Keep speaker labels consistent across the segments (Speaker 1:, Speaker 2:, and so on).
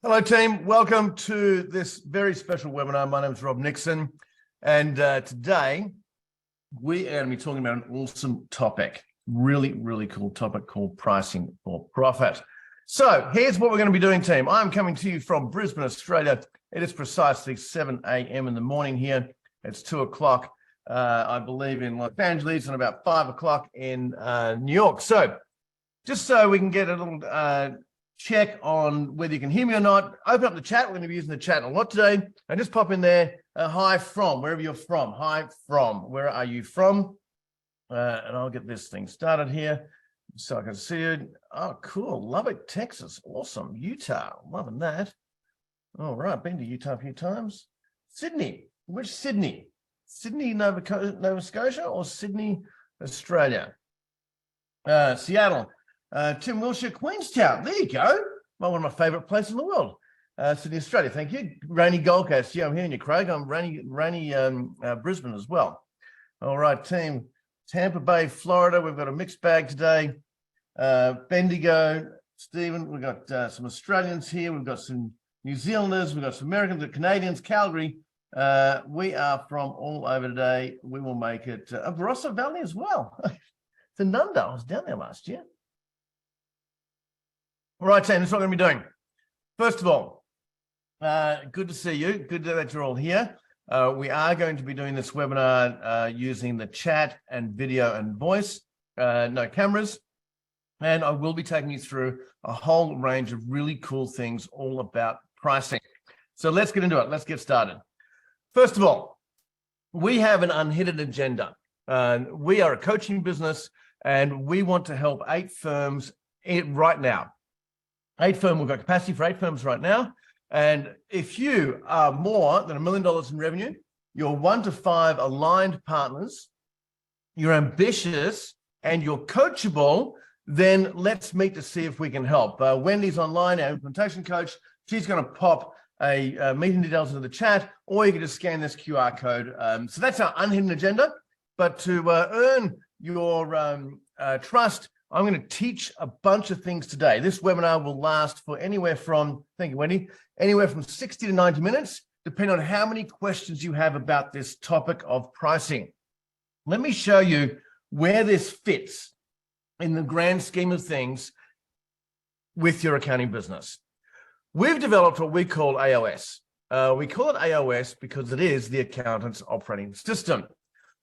Speaker 1: Hello, team. Welcome to this very special webinar. My name is Rob Nixon, and today we are going to be talking about an awesome topic, really cool topic called pricing for profit. So here's what we're going to be doing, team. I'm coming to you from Brisbane, Australia. It is precisely 7 a.m. in the morning here. It's 2 o'clock, I believe, in Los Angeles, and about 5 o'clock in New York. So just so we can get a little check on whether you can hear me or not, open up the chat. We're going to be using the chat a lot today. And just pop in there, hi from, wherever you're from. Hi from, where are you from? And I'll get this thing started here so I can see you. Oh, cool. Lubbock, Texas. Awesome. Utah. Loving that. All right. Been to Utah a few times. Sydney. Which Sydney? Sydney, Nova Scotia, or Sydney, Australia? Seattle. Tim Wilshire, Queenstown. There you go. One of my favorite places in the world. Sydney, Australia. Thank you. Rainy Gold Coast. Yeah, I'm hearing you, Craig. I'm rainy Brisbane as well. All right, team. Tampa Bay, Florida. We've got a mixed bag today. Bendigo, Stephen. We've got some Australians here. We've got some New Zealanders. We've got some Americans, the Canadians, Calgary. We are from all over today. We will make it Barossa Valley as well. Tanunda. I was down there last year. All right, team, that's what we're going to be doing. First of all, good to see you. Good that you're all here. We are going to be doing this webinar using the chat and video and voice, no cameras. And I will be taking you through a whole range of really cool things all about pricing. So let's get into it. Let's get started. First of all, we have an unhidden agenda. We are a coaching business, and we want to help 8 firms right now. We've got capacity for 8 firms right now. And if you are more than $1 million in revenue, you're 1 to 5 aligned partners, you're ambitious, and you're coachable, then let's meet to see if we can help. Wendy's online, our implementation coach. She's going to pop a meeting details into the chat, or you can just scan this QR code. So that's our unhidden agenda. But to earn your trust, I'm going to teach a bunch of things today. This webinar will last for anywhere from, thank you, Wendy, anywhere from 60 to 90 minutes, depending on how many questions you have about this topic of pricing. Let me show you where this fits in the grand scheme of things with your accounting business. We've developed what we call AOS. We call it AOS because it is the accountant's operating system.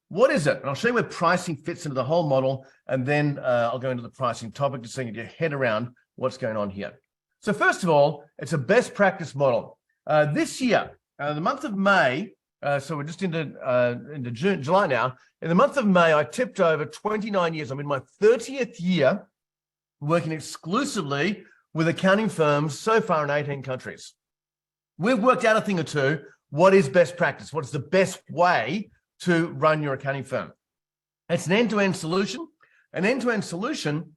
Speaker 1: What is it? And I'll show you where pricing fits into the whole model, and then I'll go into the pricing topic just so you can get your head around what's going on here. So first of all, it's a best practice model. This year, the month of May, so we're just into July now. In the month of May, I tipped over 29 years. I'm in my 30th year working exclusively with accounting firms so far in 18 countries. We've worked out a thing or two. What is best practice? What's the best way to run your accounting firm? It's an end-to-end solution. An end-to-end solution,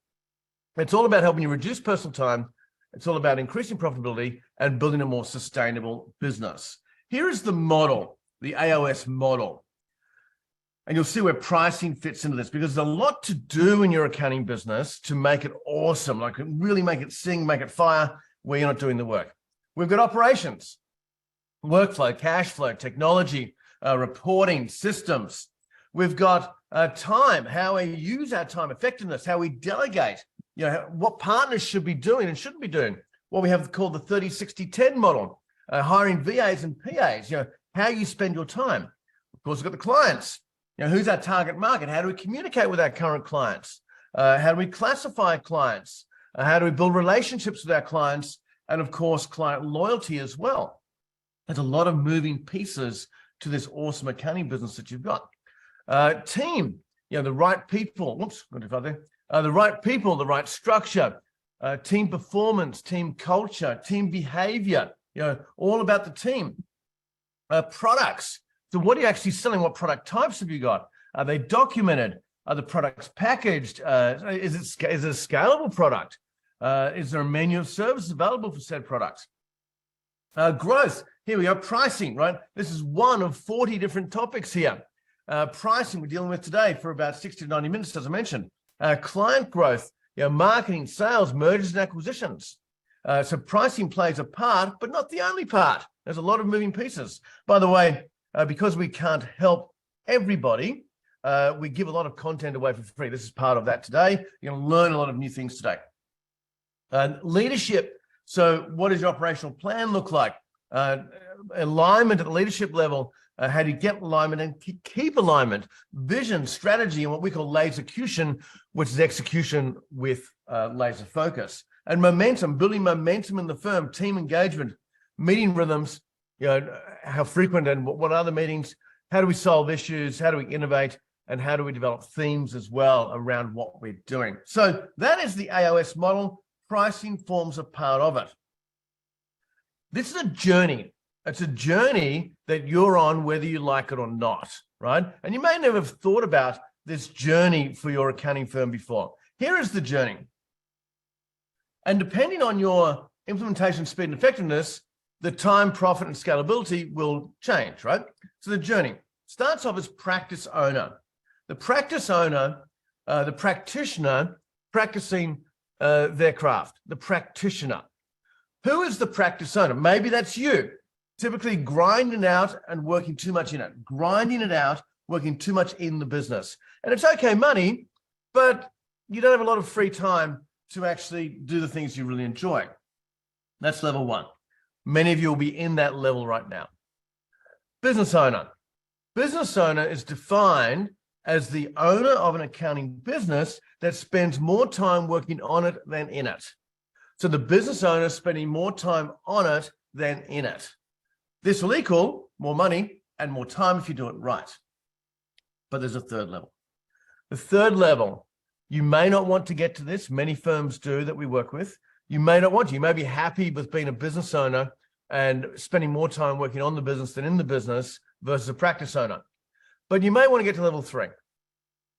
Speaker 1: it's all about helping you reduce personal time. It's all about increasing profitability and building a more sustainable business. Here is the model, the AOS model. And you'll see where pricing fits into this, because there's a lot to do in your accounting business to make it awesome, like really make it sing, make it fire, where you're not doing the work. We've got operations, workflow, cash flow, technology, reporting, systems. We've got time, how we use our time, effectiveness, how we delegate, what partners should be doing and shouldn't be doing. What we have called the 30-60-10 model, hiring VAs and PAs, how you spend your time. Of course, we've got the clients. Who's our target market? How do we communicate with our current clients? How do we classify clients? How do we build relationships with our clients? And of course, client loyalty as well. There's a lot of moving pieces to this awesome accounting business that you've got. Team, the right people, the right people, the right structure, team performance, team culture, team behavior, all about the team. Products. So what are you actually selling? What product types have you got? Are they documented? Are the products packaged? Is it a scalable product? Is there a menu of services available for said products? Growth. Here we go, pricing, right? This is one of 40 different topics here. Pricing we're dealing with today for about 60 to 90 minutes, as I mentioned. Client growth, marketing, sales, mergers and acquisitions. So pricing plays a part, but not the only part. There's a lot of moving pieces. By the way, because we can't help everybody, we give a lot of content away for free. This is part of that today. You're going to learn a lot of new things today. Leadership. So what does your operational plan look like? Alignment at the leadership level. How do you get alignment and keep alignment? Vision, strategy, and what we call lasercution, which is execution with laser focus. And momentum, building momentum in the firm, team engagement, meeting rhythms, how frequent and what other meetings, how do we solve issues, how do we innovate, and how do we develop themes as well around what we're doing. So that is the AOS model. Pricing forms a part of it. This is a journey. It's a journey that you're on whether you like it or not, right? And you may never have thought about this journey for your accounting firm before. Here is the journey. And depending on your implementation speed and effectiveness, the time, profit, and scalability will change, right? So the journey starts off as practice owner. The practice owner, the practitioner practicing their craft, the practitioner. Who is the practice owner? Maybe that's you, typically grinding out and working too much in it, grinding it out, working too much in the business. And it's okay money, but you don't have a lot of free time to actually do the things you really enjoy. That's level one. Many of you will be in that level right now. Business owner. Business owner is defined as the owner of an accounting business that spends more time working on it than in it. So the business owner is spending more time on it than in it. This will equal more money and more time if you do it right. But there's a third level. The third level, you may not want to get to this. Many firms do that we work with. You may not want to. You may be happy with being a business owner and spending more time working on the business than in the business versus a practice owner. But you may want to get to level three.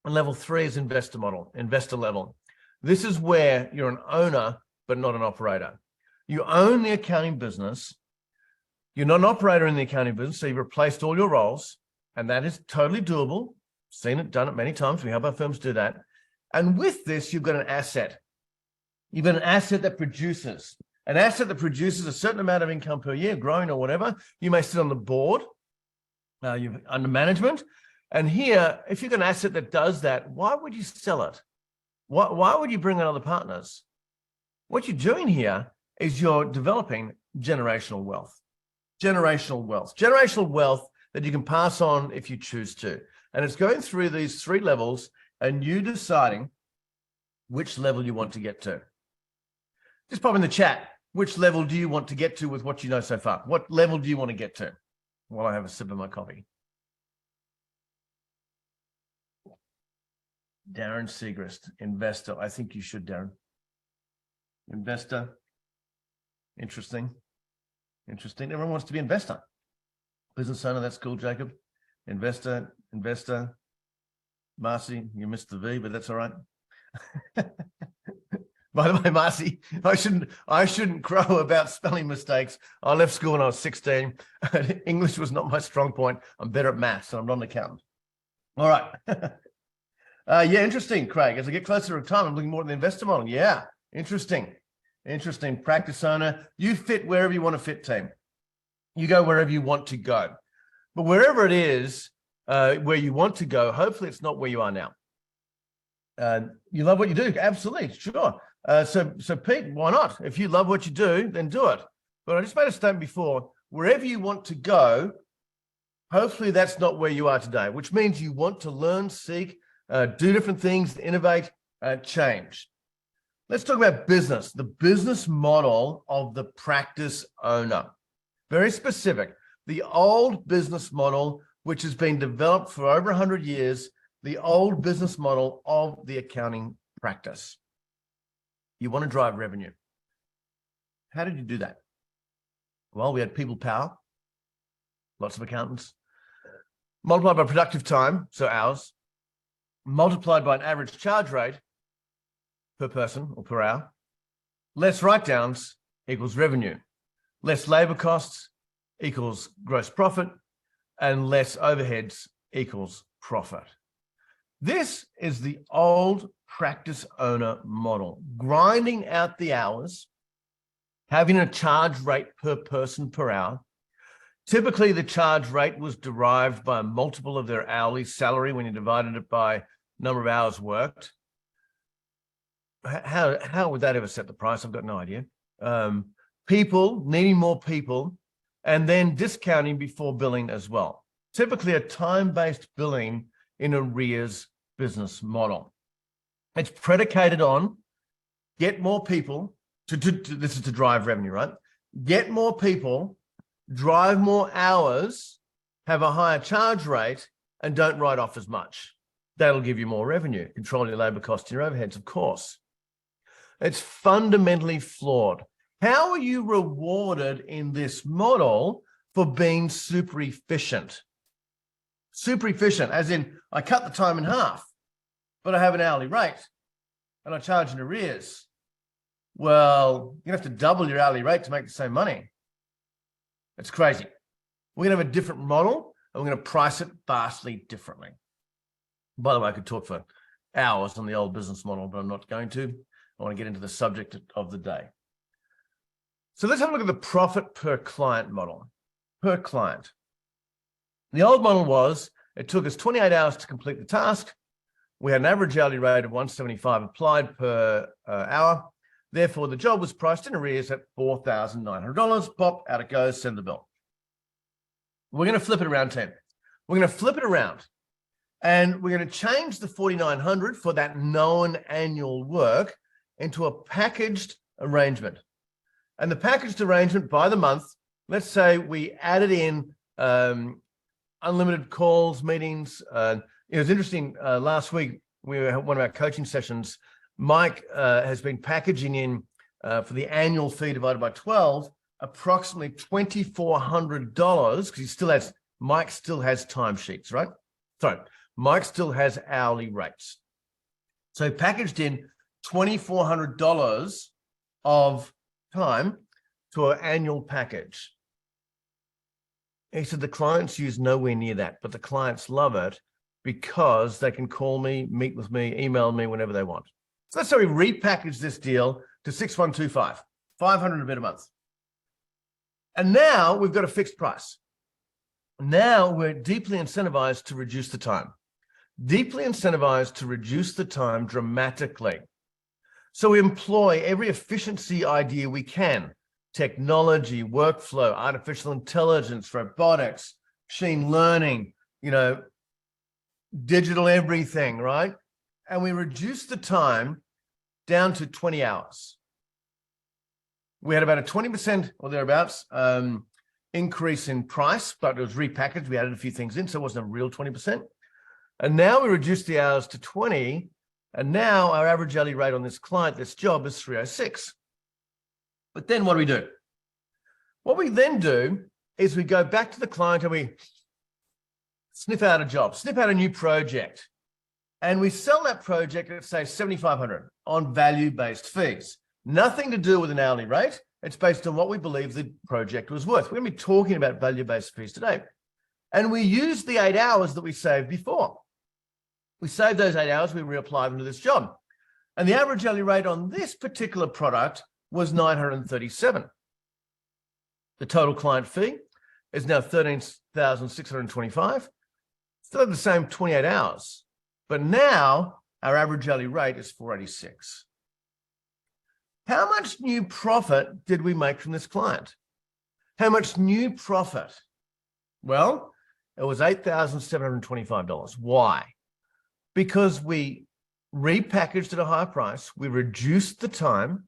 Speaker 1: And level three is investor model, investor level. This is where you're an owner, but not an operator. You own the accounting business. You're not an operator in the accounting business, so you've replaced all your roles, and that is totally doable. Seen it, done it many times. We help our firms do that. And with this, you've got an asset. You've got an asset that produces. An asset that produces a certain amount of income per year, growing or whatever. You may sit on the board, you're under management. And here, if you've got an asset that does that, why would you sell it? Why would you bring in other partners? What you're doing here is you're developing generational wealth. Generational wealth. Generational wealth that you can pass on if you choose to. And it's going through these three levels and you deciding which level you want to get to. Just pop in the chat, which level do you want to get to with what you know so far? What level do you want to get to? While I have a sip of my coffee. Darren Segrist, investor. I think you should, Darren. Investor. Interesting. Interesting. Everyone wants to be investor. Business owner, that's cool, Jacob. Investor. Marcy, you missed the V, but that's all right. By the way, Marcy, I shouldn't crow about spelling mistakes. I left school when I was 16. English was not my strong point. I'm better at maths, and I'm not an accountant. All right. Yeah, interesting, Craig. As I get closer to retirement, I'm looking more at the investor model. Yeah, interesting. Interesting. Practice owner. You fit wherever you want to fit, team. You go wherever you want to go. But wherever it is where you want to go, hopefully it's not where you are now. You love what you do? Absolutely, sure. So Pete, why not? If you love what you do, then do it. But I just made a statement before, wherever you want to go, hopefully that's not where you are today, which means you want to learn, seek, do different things, innovate, change. Let's talk about business, the business model of the practice owner. Very specific. The old business model, which has been developed for over 100 years, the old business model of the accounting practice. You want to drive revenue. How did you do that? Well, we had people power, lots of accountants, multiplied by productive time, so hours, multiplied by an average charge rate per person or per hour. Less write-downs equals revenue. Less labor costs equals gross profit, and less overheads equals profit. This is the old practice owner model, grinding out the hours, having a charge rate per person per hour. Typically, the charge rate was derived by a multiple of their hourly salary when you divided it by number of hours worked. How would that ever set the price? I've got no idea. People, needing more people, and then discounting before billing as well. Typically a time-based billing in arrears business model. It's predicated on get more people, this is to drive revenue, right? Get more people, drive more hours, have a higher charge rate, and don't write off as much. That'll give you more revenue. Control your labor costs and your overheads, of course. It's fundamentally flawed. How are you rewarded in this model for being super efficient? Super efficient, as in I cut the time in half, but I have an hourly rate and I charge in arrears. Well, you have to double your hourly rate to make the same money. It's crazy. We're going to have a different model and we're going to price it vastly differently. By the way, I could talk for hours on the old business model, but I'm not going to. I want to get into the subject of the day. So let's have a look at the profit per client model. Per client. The old model was, it took us 28 hours to complete the task. We had an average hourly rate of $175 applied per hour. Therefore, the job was priced in arrears at $4,900. Pop, out it goes, send the bill. We're going to flip it around 10. We're going to flip it around. And we're going to change the $4,900 for that known annual work into a packaged arrangement. And the packaged arrangement by the month, let's say we added in unlimited calls, meetings. It was interesting, last week, we were one of our coaching sessions. Mike has been packaging in for the annual fee divided by 12, approximately $2,400 because Mike still has timesheets, right? Sorry, Mike still has hourly rates. So he packaged in $2,400 of time to an annual package. He said the clients use nowhere near that, but the clients love it because they can call me, meet with me, email me whenever they want. So let's say we repackage this deal to 6125, 500 and a bit a month. And now we've got a fixed price. Now we're deeply incentivized to reduce the time. Deeply incentivized to reduce the time dramatically. So we employ every efficiency idea we can. Technology, workflow, artificial intelligence, robotics, machine learning, digital everything, right? And we reduce the time down to 20 hours. We had about a 20% or thereabouts increase in price, but it was repackaged. We added a few things in, so it wasn't a real 20%. And now we reduced the hours to 20, and now our average hourly rate on this client, this job, is 306. But then what do we do? What we then do is we go back to the client and we sniff out a job, sniff out a new project, and we sell that project at, say, $7,500 on value-based fees. Nothing to do with an hourly rate. It's based on what we believe the project was worth. We're going to be talking about value-based fees today. And we use the 8 hours that we saved before. We saved those 8 hours, we reapply them to this job. And the average hourly rate on this particular product was $937. The total client fee is now $13,625. Still have the same 28 hours. But now our average hourly rate is $486. How much new profit did we make from this client? How much new profit? Well, it was $8,725. Why? Because we repackaged at a higher price, we reduced the time,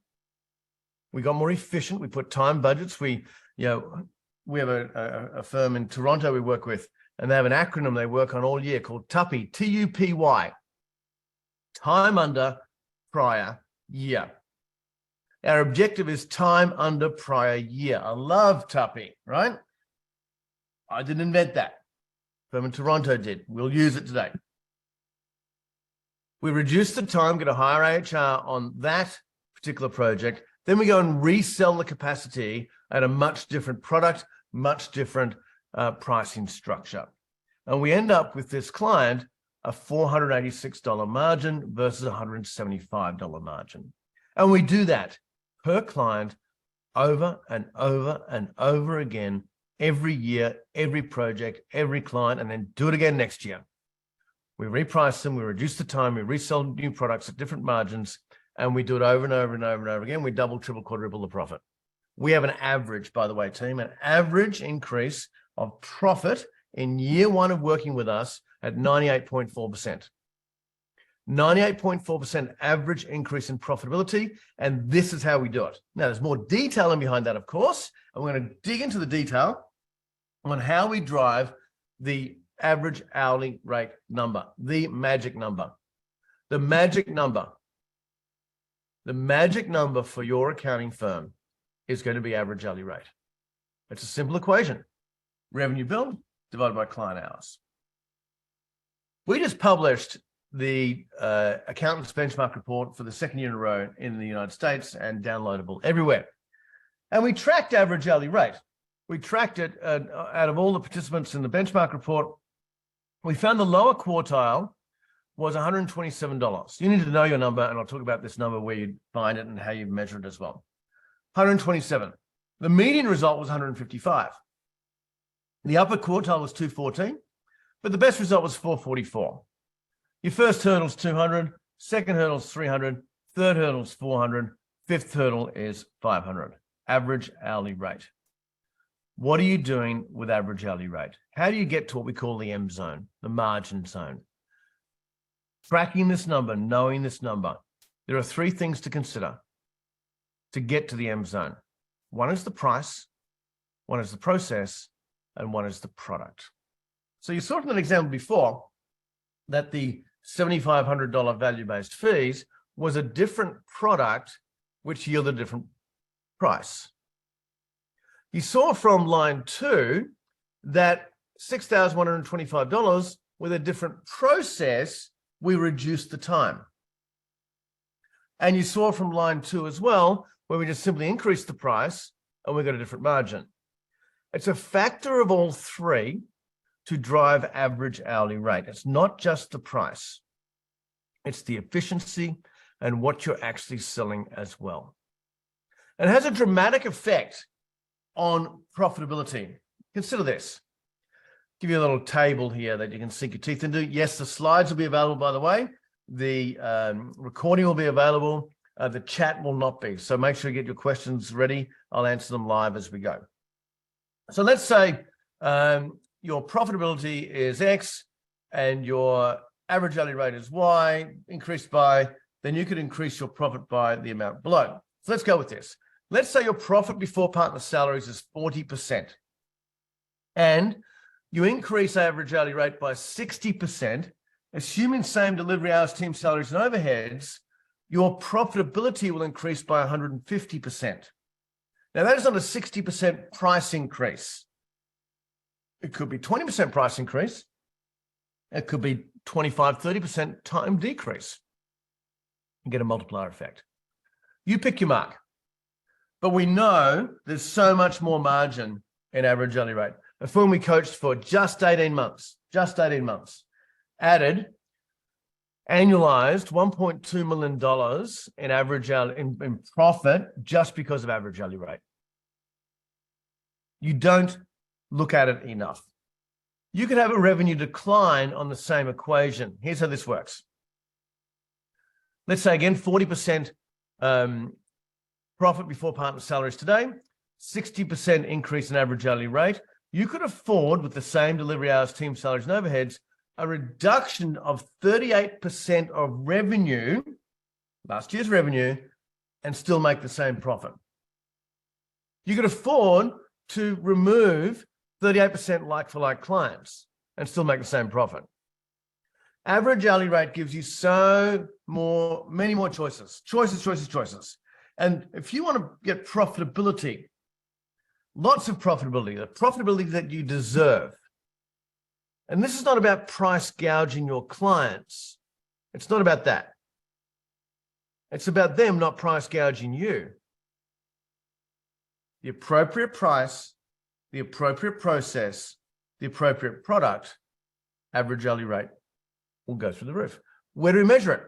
Speaker 1: we got more efficient, we put time budgets. We have a firm in Toronto we work with, and they have an acronym they work on all year called TUPY, T-U-P-Y, time under prior year. Our objective is time under prior year. I love TUPY, right? I didn't invent that. Firm in Toronto did. We'll use it today. We reduce the time, get a higher AHR on that particular project. Then we go and resell the capacity at a much different product, much different pricing structure. And we end up with this client a $486 margin versus a $175 margin. And we do that per client over and over and over again, every year, every project, every client, and then do it again next year. We reprice them, we reduce the time, we resell new products at different margins, and we do it over and over and over and over again. We double, triple, quadruple the profit. We have an average, by the way, team, an average increase of profit in year one of working with us at 98.4%. 98.4% average increase in profitability, and this is how we do it. Now, there's more detail in behind that, of course, and we're going to dig into the detail on how we drive the average hourly rate number, the magic number. The magic number for your accounting firm is going to be average hourly rate. It's a simple equation. Revenue billed divided by client hours. We just published the Accountants Benchmark Report for the second year in a row in the United States and downloadable everywhere. And we tracked average hourly rate. We tracked it out of all the participants in the benchmark report. We found the lower quartile was $127. You need to know your number, and I'll talk about this number, where you find it and how you measure it as well. 127. The median result was 155. The upper quartile was 214, but the best result was 444. Your first hurdle is 200, second hurdle is 300, third hurdle is 400, fifth hurdle is 500. Average hourly rate. What are you doing with average hourly rate? How do you get to what we call the M zone, the margin zone? Tracking this number, knowing this number, there are three things to consider to get to the M zone. One is the price, one is the process, and one is the product. So you saw from an example before that the $7,500 value-based fees was a different product which yielded a different price. You saw from line 2 that $6,125 with a different process, we reduced the time. And you saw from line 2 as well, where we just simply increased the price and we got a different margin. It's a factor of all three to drive average hourly rate. It's not just the price. It's the efficiency and what you're actually selling as well. And it has a dramatic effect on profitability. Consider this. Give you a little table here that you can sink your teeth into. Yes, the slides will be available, by the way. The recording will be available. The chat will not be. So make sure you get your questions ready. I'll answer them live as we go. So let's say your profitability is X and your average hourly rate is Y, increased by, then you could increase your profit by the amount below. So let's go with this. Let's say your profit before partner salaries is 40%. And you increase average hourly rate by 60%, assuming same delivery hours, team salaries, and overheads, your profitability will increase by 150%. Now, that is not a 60% price increase. It could be 20% price increase. It could be 25, 30% time decrease. You get a multiplier effect. You pick your mark. But we know there's so much more margin in average hourly rate. A firm we coached for just 18 months, added annualized $1.2 million in average hourly in profit just because of average hourly rate. You don't look at it enough. You could have a revenue decline on the same equation. Here's how this works. Let's say again, 40% profit before partner salaries today, 60% increase in average hourly rate. You could afford, with the same delivery hours, team salaries, and overheads, a reduction of 38% of revenue, last year's revenue, and still make the same profit. You could afford to remove 38% like-for-like clients and still make the same profit. Average hourly rate gives you many more choices. Choices. And if you want to get profitability, lots of profitability, the profitability that you deserve. And this is not about price gouging your clients. It's not about that. It's about them not price gouging you. The appropriate price, the appropriate process, the appropriate product, average hourly rate will go through the roof. Where do we measure it?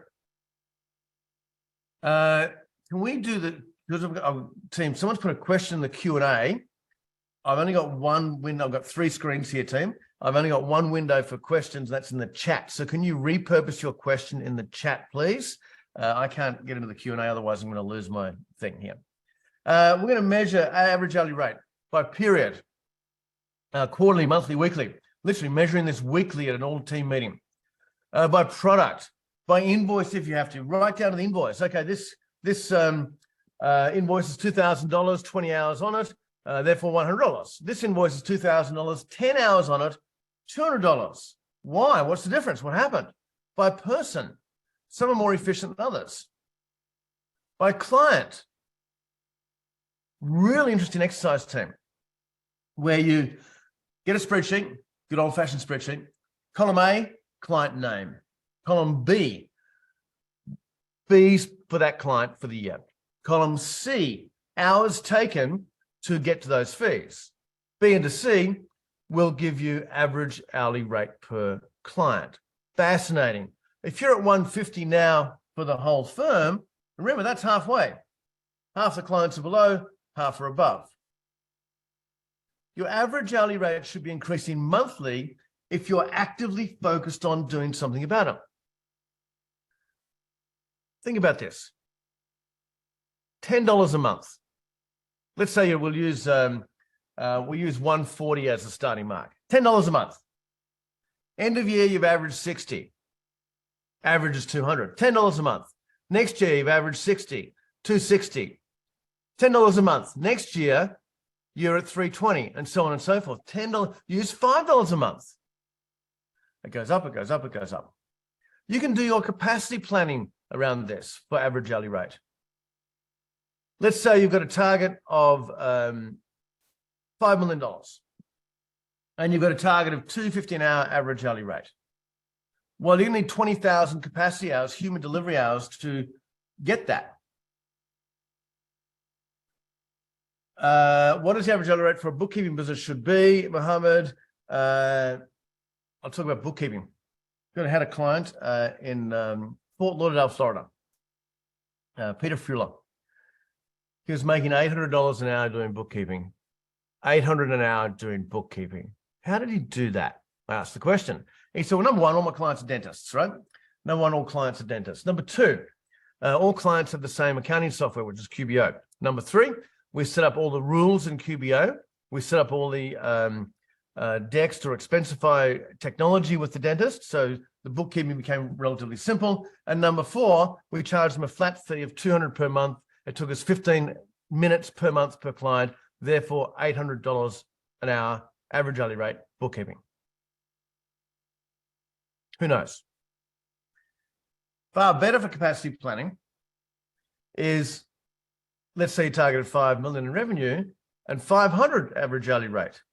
Speaker 1: Can because team, someone's put a question in the Q&A. I've only got one window. I've got 3 screens here, team. I've only got one window for questions. That's in the chat. So can you repurpose your question in the chat, please? I can't get into the Q&A. Otherwise, I'm going to lose my thing here. We're going to measure average hourly rate by period, quarterly, monthly, weekly. Literally measuring this weekly at an all-team meeting. By product, by invoice if you have to. Write down the invoice. Okay, this invoice is $2,000, 20 hours on it. Therefore, $100. This invoice is $2,000, 10 hours on it, $200. Why? What's the difference? What happened? By person, some are more efficient than others. By client, really interesting exercise, team, where you get a spreadsheet, good old-fashioned spreadsheet. Column A, client name. Column B, fees for that client for the year. Column C, hours taken to get to those fees. B and C will give you average hourly rate per client. Fascinating. If you're at 150 now for the whole firm, remember that's halfway. Half the clients are below, half are above. Your average hourly rate should be increasing monthly if you're actively focused on doing something about it. Think about this. $10 a month. Let's say we'll use 140 as a starting mark. $10 a month. End of year, you've averaged 60. Average is 200. $10 a month. Next year, you've averaged 60, 260. $10 a month. Next year, you're at 320, and so on and so forth. $10. Use $5 a month. It goes up, it goes up, it goes up. You can do your capacity planning around this for average hourly rate. Let's say you've got a target of $5 million, and you've got a target of $250 an hour average hourly rate. Well, you need 20,000 capacity hours, human delivery hours to get that. What is the average hourly rate for a bookkeeping business should be, Mohammed? I'll talk about bookkeeping. I had a client in Fort Lauderdale, Florida, Peter Fuller. He was making $800 an hour doing bookkeeping, $800 an hour doing bookkeeping. How did he do that? I asked the question. He said, well, number one, all my clients are dentists, right? Number one, all clients are dentists. Number two, all clients have the same accounting software, which is QBO. Number three, we set up all the rules in QBO. We set up all the Dext or Expensify technology with the dentist. So the bookkeeping became relatively simple. And number four, we charged them a flat fee of $200 per month. It took us 15 minutes per month per client, therefore $800 an hour, average hourly rate, bookkeeping. Who knows? Far better for capacity planning is, let's say you targeted 5 million in revenue and 500 average hourly rate.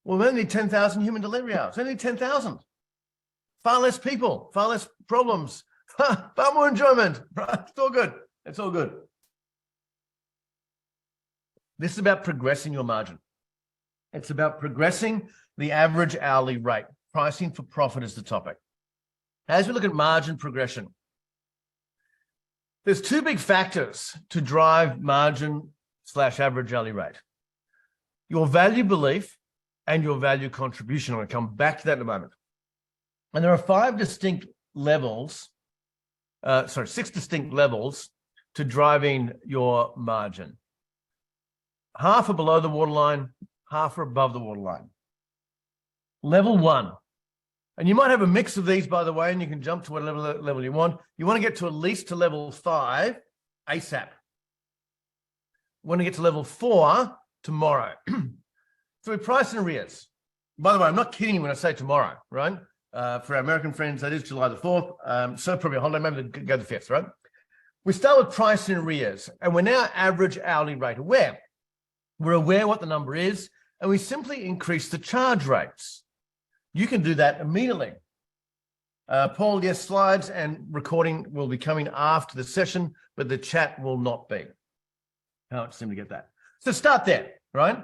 Speaker 1: Well, we only need 10,000 human delivery hours. We only need 10,000. Far less people, far less problems, far more enjoyment. It's all good. It's all good. This is about progressing your margin. It's about progressing the average hourly rate. Pricing for profit is the topic. As we look at margin progression, there's two big factors to drive margin / average hourly rate. Your value belief and your value contribution. I'm going to come back to that in a moment. And there are 6 distinct levels to driving your margin. Half are below the waterline, half are above the waterline. Level 1. And you might have a mix of these, by the way, and you can jump to whatever level you want. You want to get to at least to level 5 ASAP. You want to get to level 4 tomorrow. So we price in arrears. By the way, I'm not kidding you when I say tomorrow, right? For our American friends, that is July the 4th. So probably a holiday, maybe go the 5th, right? We start with price in arrears, and we're now average hourly rate aware. We're aware what the number is, and we simply increase the charge rates. You can do that immediately. Paul, yes, slides and recording will be coming after the session, but the chat will not be. How much seem to get that? So start there, right?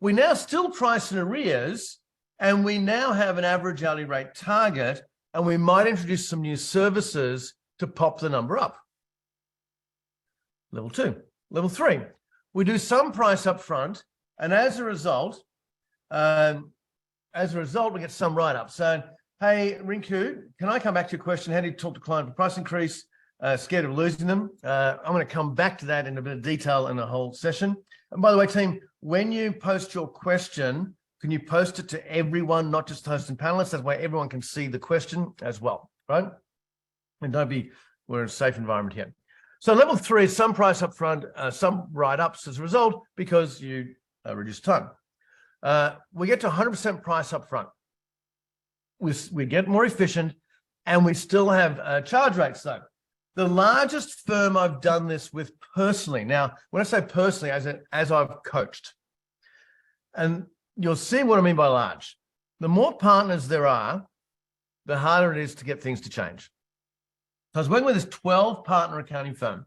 Speaker 1: We now still price in arrears, and we now have an average hourly rate target, and we might introduce some new services to pop the number up. Level 2. Level 3. We do some price up front, and as a result, we get some write-up. So, hey, Rinku, can I come back to your question? How do you talk to client for price increase? Scared of losing them? I'm going to come back to that in a bit of detail in the whole session. And by the way, team, when you post your question, can you post it to everyone, not just the host and panelists? That way everyone can see the question as well, right? And we're in a safe environment here. So level 3 is some price up front, some write-ups as a result because you reduce time. We get to 100% price up front. We get more efficient and we still have charge rates though. The largest firm I've done this with personally, now when I say personally, as I've coached, and you'll see what I mean by large. The more partners there are, the harder it is to get things to change. So I was working with this 12 partner accounting firm,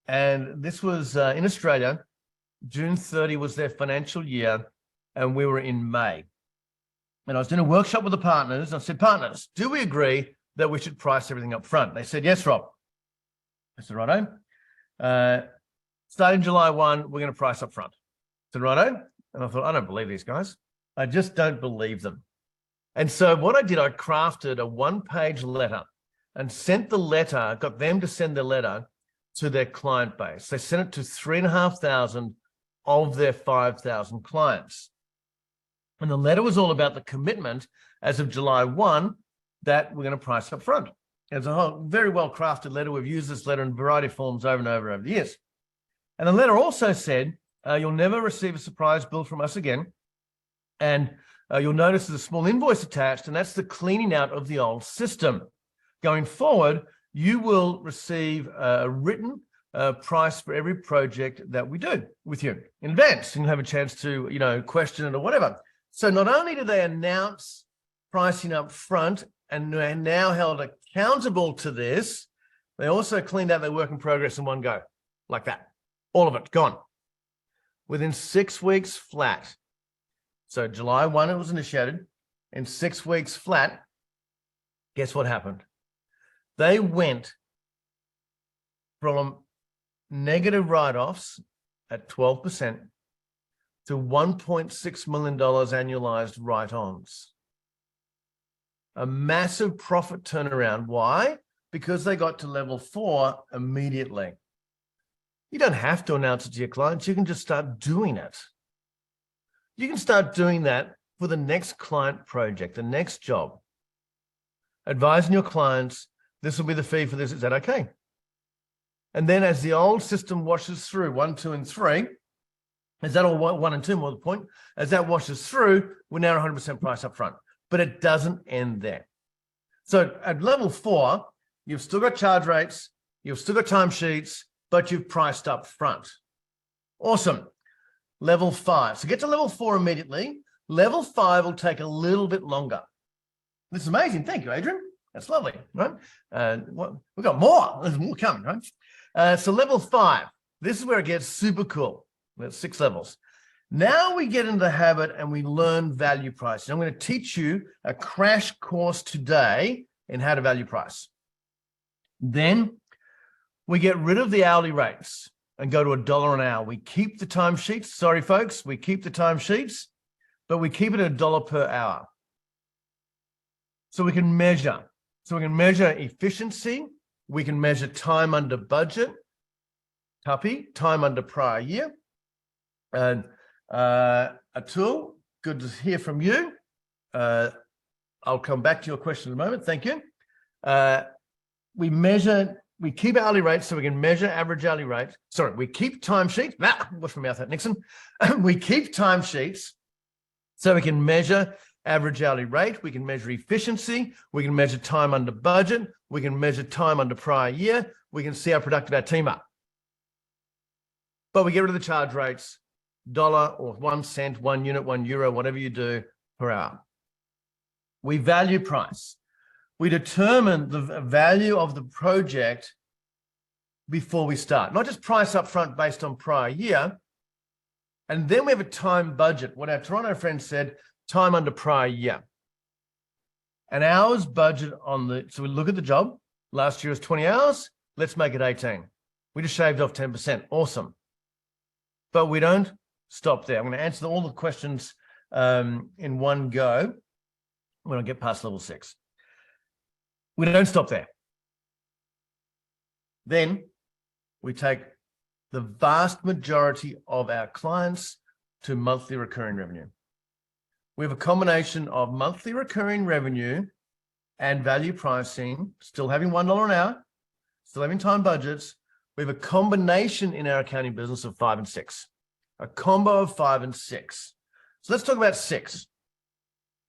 Speaker 1: and this was in Australia. June 30 was their financial year, and we were in May. And I was doing a workshop with the partners. And I said, partners, do we agree that we should price everything up front? They said, yes, Rob. I said, righto. Starting July 1, we're going to price up front. I said, righto. And I thought, I don't believe these guys. I just don't believe them. And so what I did, I crafted a 1-page letter and sent the letter, got them to send the letter to their client base. They sent it to 3,500 of their 5,000 clients. And the letter was all about the commitment as of July 1 that we're going to price up front. It's a whole very well crafted letter. We've used this letter in a variety of forms over and over the years. And the letter also said, you'll never receive a surprise bill from us again. And you'll notice there's a small invoice attached, and that's the cleaning out of the old system. Going forward, you will receive a written price for every project that we do with you in advance, and you'll have a chance to, question it or whatever. So not only do they announce pricing up front and they're now held accountable to this, they also cleaned out their work in progress in one go, like that. All of it gone within 6 weeks flat. So July 1, it was initiated. In 6 weeks flat, guess what happened? They went from negative write-offs at 12% to $1.6 million annualized write-ons. A massive profit turnaround. Why? Because they got to level 4 immediately. You don't have to announce it to your clients. You can just start doing it. You can start doing that for the next client project, the next job. Advising your clients, this will be the fee for this. Is that okay? And then as the old system washes through 1, 2, and 3, is that all 1 and 2 more the point? As that washes through, we're now 100% price up front, but it doesn't end there. So at level 4, you've still got charge rates, you've still got timesheets, but you've priced up front. Awesome. Level 5. So get to level 4 immediately. Level 5 will take a little bit longer. This is amazing. Thank you, Adrian. That's lovely, right? We've got more. There's more coming, right? So level 5. This is where it gets super cool. That's 6 levels. Now we get into the habit and we learn value pricing. I'm going to teach you a crash course today in how to value price. Then we get rid of the hourly rates and go to $1 an hour. We keep the timesheets. Sorry, folks, we keep the timesheets, but we keep it at $1 per hour. So we can measure. So we can measure efficiency. We can measure time under budget, time under prior year. And Atul, good to hear from you. I'll come back to your question in a moment. Thank you. We keep hourly rates so we can measure average hourly rates. Sorry, we keep timesheets. Wash my mouth out, Nixon. We keep timesheets so we can measure average hourly rate. We can measure efficiency. We can measure time under budget. We can measure time under prior year. We can see how productive our team are. But we get rid of the charge rates, dollar or 1 cent, 1 unit, €1, whatever you do per hour. We value price. We determine the value of the project before we start, not just price up front based on prior year. And then we have a time budget, what our Toronto friend said, time under prior year. An hour's budget on so we look at the job. Last year was 20 hours. Let's make it 18. We just shaved off 10%. Awesome. But we don't stop there. I'm going to answer all the questions in one go when I get past level 6. We don't stop there. Then we take the vast majority of our clients to monthly recurring revenue. We have a combination of monthly recurring revenue and value pricing, still having $1 an hour, still having time budgets. We have a combination in our accounting business of 5 and 6, a combo of 5 and 6. So let's talk about 6.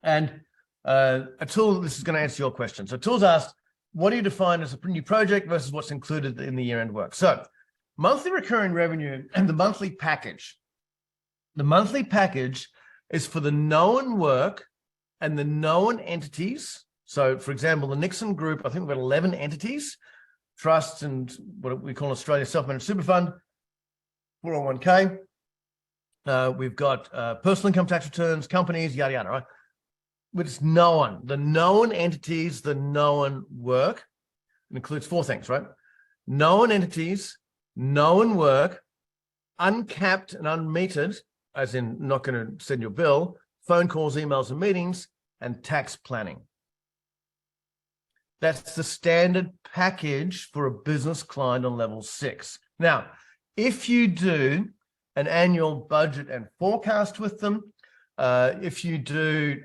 Speaker 1: And Atul, this is going to answer your question. So Atul's asked, what do you define as a new project versus what's included in the year-end work? So monthly recurring revenue and the monthly package. The monthly package is for the known work and the known entities. So for example, the Nixon Group, I think we've got 11 entities, trusts and what we call Australia Self-Managed Super Fund, 401k. We've got personal income tax returns, companies, yada, yada, right? But it's known, the known entities, the known work. It includes 4 things, right? Known entities, known work, uncapped and unmetered, as in not going to send your bill, phone calls, emails, and meetings, and tax planning. That's the standard package for a business client on level 6. Now, if you do an annual budget and forecast with them, if you do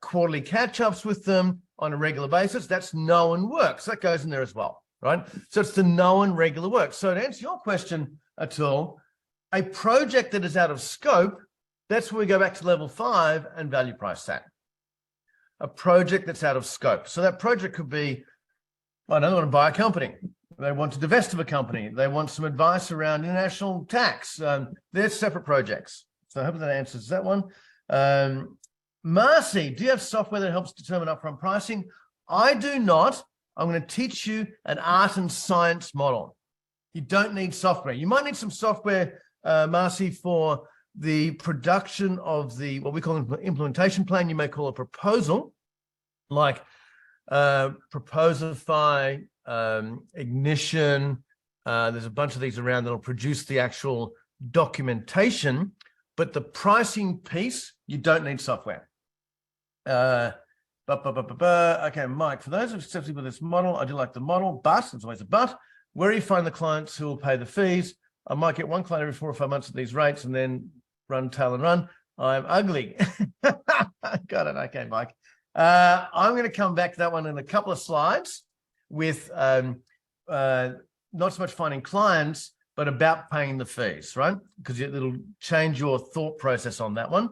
Speaker 1: quarterly catch-ups with them on a regular basis, that's known work. So that goes in there as well, right? So it's the known regular work. So to answer your question, Atul, a project that is out of scope, that's where we go back to level 5 and value price that. A project that's out of scope. So that project could be, I don't know, they want to buy a company. They want to divest of a company. They want some advice around international tax. They're separate projects. So I hope that answers that one. Marcy, do you have software that helps determine upfront pricing? I do not. I'm going to teach you an art and science model. You don't need software. You might need some software, Marcy, for the production of the, what we call an implementation plan. You may call a proposal, like Proposify, Ignition. There's a bunch of these around that'll produce the actual documentation, but the pricing piece, you don't need software. Okay, Mike, for those who are accepted with this model, I do like the model, but, there's always a but, where do you find the clients who will pay the fees? I might get one client every 4 or 5 months at these rates and then run, tail and run. I'm ugly. Got it. Okay, Mike. I'm going to come back to that one in a couple of slides with not so much finding clients, but about paying the fees, right? Because it'll change your thought process on that one.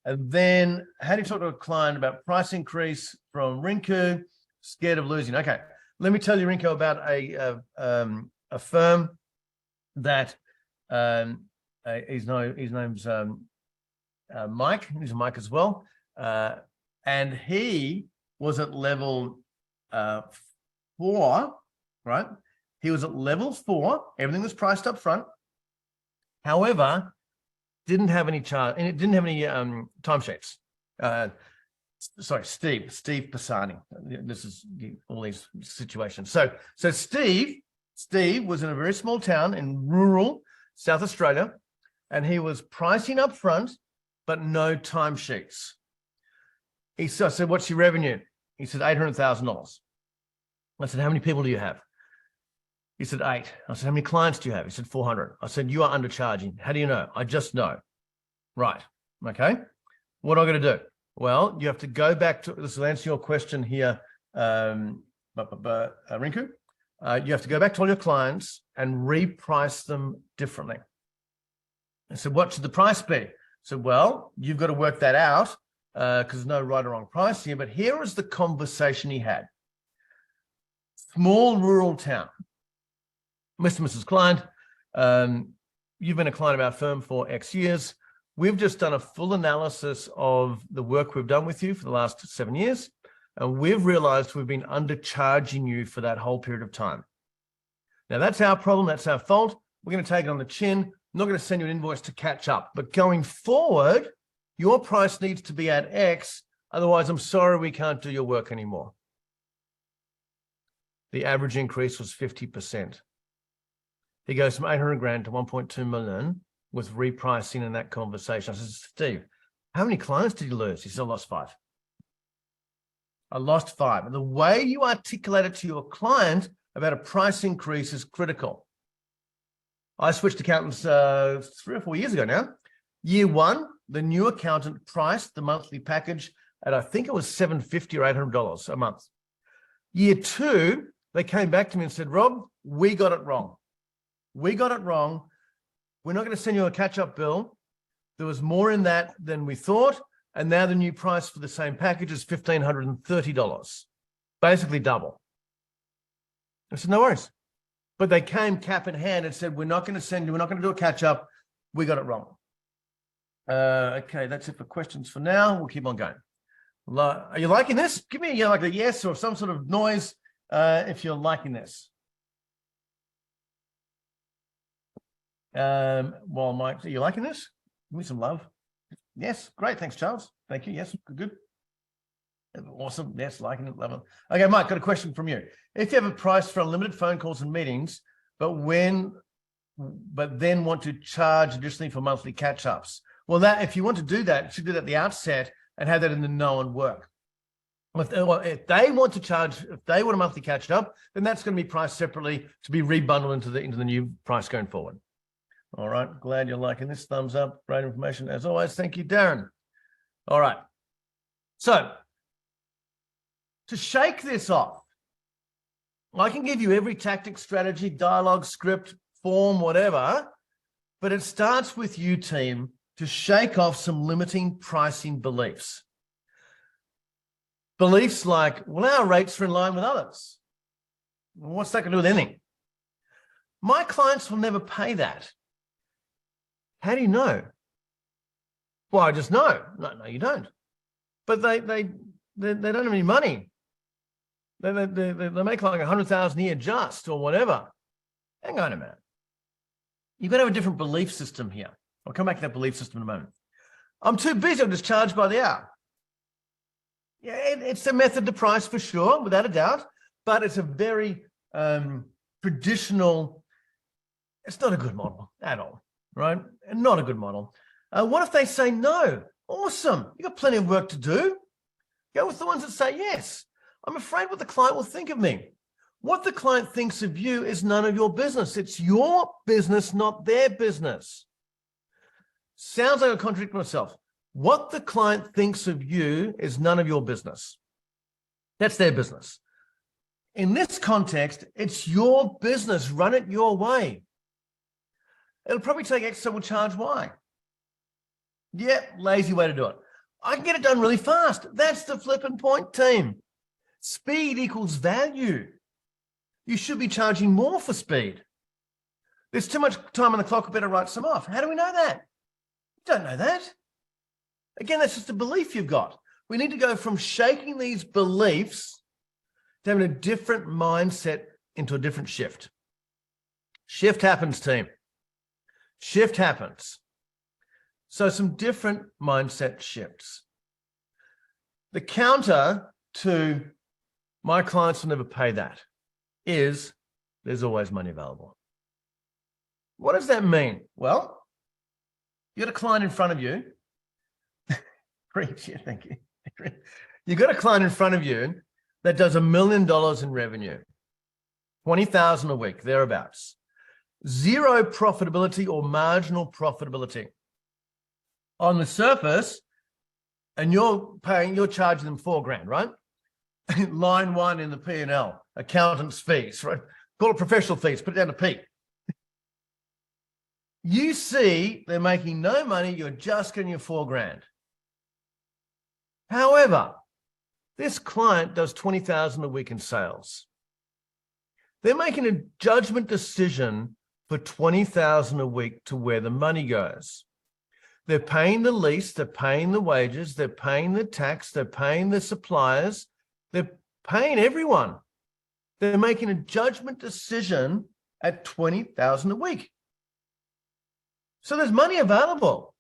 Speaker 1: And then how do you talk to a client about price increase from Rinku? Scared of losing. Okay, let me tell you, Rinku, about a firm that his name's Mike. He's a Mike as well. And he was at level 4, right? He was at level 4. Everything was priced up front. However, didn't have any charge, and it didn't have any timesheets. Sorry, Steve Pisani. This is all these situations. So Steve was in a very small town in rural South Australia, and he was pricing up front, but no timesheets. I said, what's your revenue? He said, $800,000. I said, how many people do you have? He said, 8. I said, how many clients do you have? He said, 400. I said, you are undercharging. How do you know? I just know. Right. Okay. What am I going to do? Well, you have to go back to, this will answer your question here, Rinku. You have to go back to all your clients and reprice them differently. I said, what should the price be? I said, well, you've got to work that out because there's no right or wrong price here. But here is the conversation he had. Small rural town. Mr. and Mrs. Client, you've been a client of our firm for X years. We've just done a full analysis of the work we've done with you for the last 7 years. And we've realized we've been undercharging you for that whole period of time. Now, that's our problem. That's our fault. We're going to take it on the chin. I'm not going to send you an invoice to catch up. But going forward, your price needs to be at X. Otherwise, I'm sorry, we can't do your work anymore. the average increase was 50%. He goes from 800 grand to 1.2 million with repricing in that conversation. I said, Steve, how many clients did you lose? He said, I lost 5. I lost 5. And the way you articulate it to your client about a price increase is critical. I switched accountants 3 or 4 years ago now. Year 1, the new accountant priced the monthly package at, I think it was $750 or $800 a month. Year 2, they came back to me and said, Rob, we got it wrong. We got it wrong. We're not going to send you a catch-up bill. There was more in that than we thought. And now the new price for the same package is $1,530, basically double. I said, no worries. But they came cap in hand and said, we're not going to send you, we're not going to do a catch-up. We got it wrong. Okay, that's it for questions for now. We'll keep on going. Are you liking this? Give me like a yes or some sort of noise if you're liking this. Well, Mike, are you liking this? Give me some love. Yes, great. Thanks, Charles. Thank you. Yes, good. Awesome. Yes, liking it, loving it. Okay, Mike, got a question from you. If you have a price for unlimited phone calls and meetings, but then want to charge additionally for monthly catch-ups, well, that if you want to do that, you should do that at the outset and have that in the known work. If they want to charge, if they want a monthly catch-up, then that's going to be priced separately to be rebundled into the new price going forward. All right, glad you're liking this. Thumbs up, great information as always. Thank you, Darren. All right, so to shake this off, I can give you every tactic, strategy, dialogue, script, form, whatever, but it starts with you, team, to shake off some limiting pricing beliefs. Beliefs like, well, our rates are in line with others. Well, what's that going to do with anything? My clients will never pay that. How do you know? Well, I just know. No, you don't. But they don't have any money. They make like 100,000 a year just or whatever. Hang on a minute. You've got to have a different belief system here. I'll come back to that belief system in a moment. I'm too busy. I'm just charged by the hour. Yeah, it's a method to price for sure, without a doubt. But it's a very traditional. It's not a good model at all. Right? And not a good model. What if they say no? Awesome. You got plenty of work to do. Go with the ones that say yes. I'm afraid what the client will think of me. What the client thinks of you is none of your business. It's your business, not their business. Sounds like I contradict myself. What the client thinks of you is none of your business. That's their business. In this context, it's your business. Run it your way. It'll probably take X, so we'll charge Y. Yeah, lazy way to do it. I can get it done really fast. That's the flipping point, team. Speed equals value. You should be charging more for speed. There's too much time on the clock, we better write some off. How do we know that? You don't know that. Again, that's just a belief you've got. We need to go from shaking these beliefs to having a different mindset into a different shift. Shift happens, team. Shift happens. So some different mindset shifts. The counter to my clients will never pay that is there's always money available. What does that mean? Well, you got a client in front of you. Great, yeah, thank you. You got a client in front of you that does $1 million in revenue, 20,000 a week, thereabouts. Zero profitability or marginal profitability. On the surface, and you're charging them $4,000, right? Line 1 in the P&L, accountant's fees, right? Call it professional fees, put it down to P. You see they're making no money, you're just getting your $4,000. However, this client does 20,000 a week in sales. They're making a judgment decision for 20,000 a week to where the money goes. They're paying the lease, they're paying the wages, they're paying the tax, they're paying the suppliers, they're paying everyone. They're making a judgment decision at 20,000 a week. So there's money available.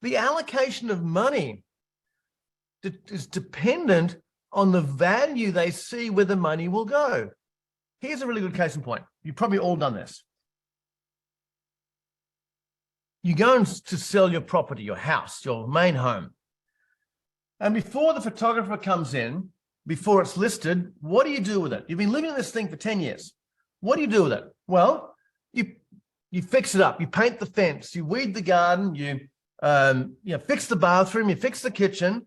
Speaker 1: The allocation of money is dependent on the value they see where the money will go. Here's a really good case in point. You've probably all done this. You go to sell your property, your house, your main home. And before the photographer comes in, before it's listed, what do you do with it? You've been living in this thing for 10 years. What do you do with it? Well, you fix it up. You paint the fence. You weed the garden. You fix the bathroom. You fix the kitchen.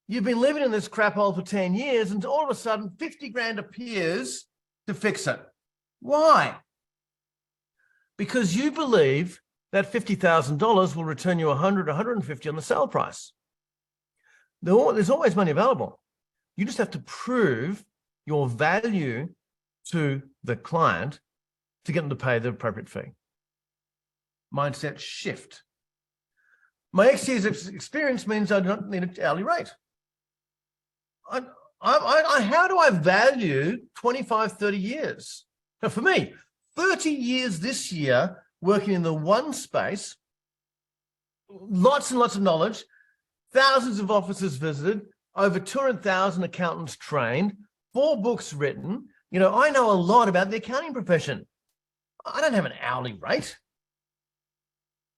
Speaker 1: You've been living in this crap hole for 10 years, and all of a sudden, 50 grand appears to fix it. Why? Because you believe that $50,000 will return you 100, 150 on the sale price. There's always money available. You just have to prove your value to the client to get them to pay the appropriate fee. Mindset shift. My X years of experience means I do not need an hourly rate. How do I value 25, 30 years? Now, for me, 30 years this year working in the one space, lots and lots of knowledge, thousands of offices visited, over 200,000 accountants trained, 4 books written. You know, I know a lot about the accounting profession. I don't have an hourly rate.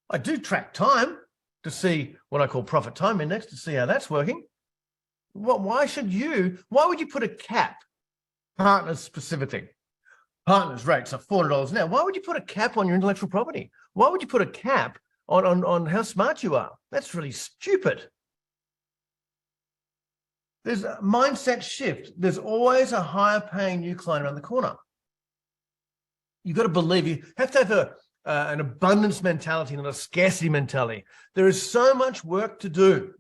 Speaker 1: I do track time to see what I call profit time index to see how that's working. Why would you put a cap, partners specifically? Partners rates are $400 now. Why would you put a cap on your intellectual property? Why would you put a cap on how smart you are? That's really stupid. There's a mindset shift. There's always a higher paying new client around the corner. You've got to believe, you have to have an abundance mentality, not a scarcity mentality. There is so much work to do.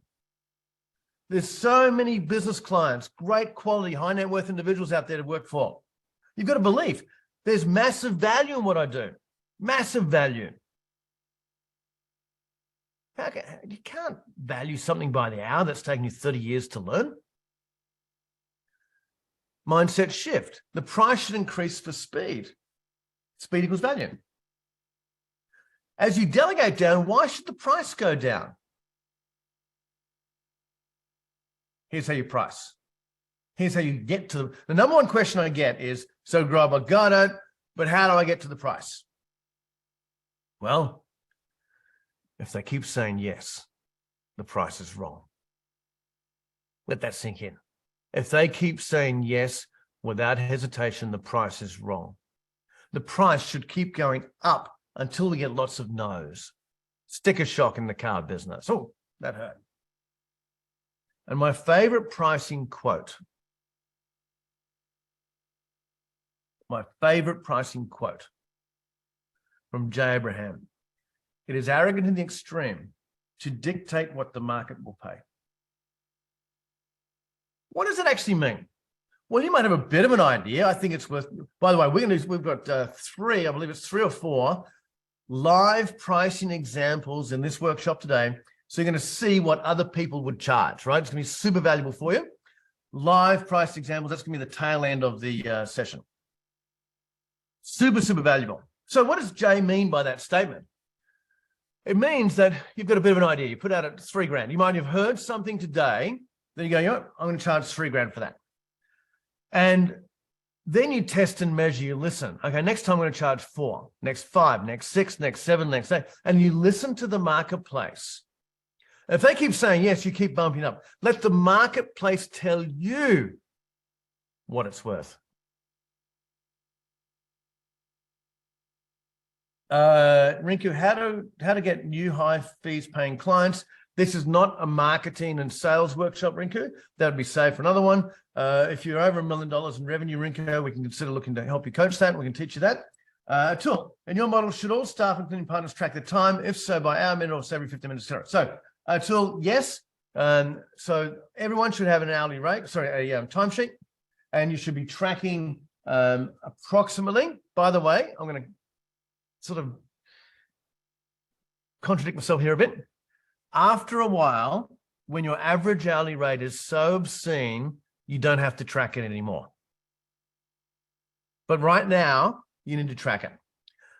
Speaker 1: There's so many business clients, great quality, high net worth individuals out there to work for. You've got to believe there's massive value in what I do. Massive value. You can't value something by the hour that's taken you 30 years to learn. Mindset shift. The price should increase for speed. Speed equals value. As you delegate down, why should the price go down? Here's how you price. Here's how you get to the number one question I get is, so Grob, I got it, but how do I get to the price? Well, if they keep saying yes, the price is wrong. Let that sink in. If they keep saying yes without hesitation, the price is wrong. The price should keep going up until we get lots of no's. Sticker shock in the car business. Oh, that hurt. And my favorite pricing quote, from Jay Abraham. It is arrogant in the extreme to dictate what the market will pay. What does it actually mean? Well, you might have a bit of an idea. I think it's worth, by the way, we've got 3, I believe it's 3 or 4 live pricing examples in this workshop today. So you're going to see what other people would charge, right? It's going to be super valuable for you. Live price examples, that's going to be the tail end of the session. Super, super valuable. So what does Jay mean by that statement? It means that you've got a bit of an idea. You put out at 3 grand. You might have heard something today, then you go, you know what? I'm going to charge 3 grand for that. And then you test and measure, you listen. Okay, next time I'm going to charge 4, next 5, next 6, next 7, next 8. And you listen to the marketplace. If they keep saying yes, you keep bumping up. Let the marketplace tell you what it's worth. Rinku, how to get new high fees paying clients. This is not a marketing and sales workshop, Rinku. That would be safe for another one. If you're over $1 million in revenue, Rinku, we can consider looking to help you coach that. We can teach you that. Tool. In your model, should all staff, including partners, track their time? If so, by hour, minute, or so every 15 minutes, etc. So, Tool, yes. So everyone should have an hourly rate, a timesheet, and you should be tracking approximately. By the way, I'm going to sort of contradict myself here a bit. After a while, when your average hourly rate is so obscene, you don't have to track it anymore. But right now, you need to track it.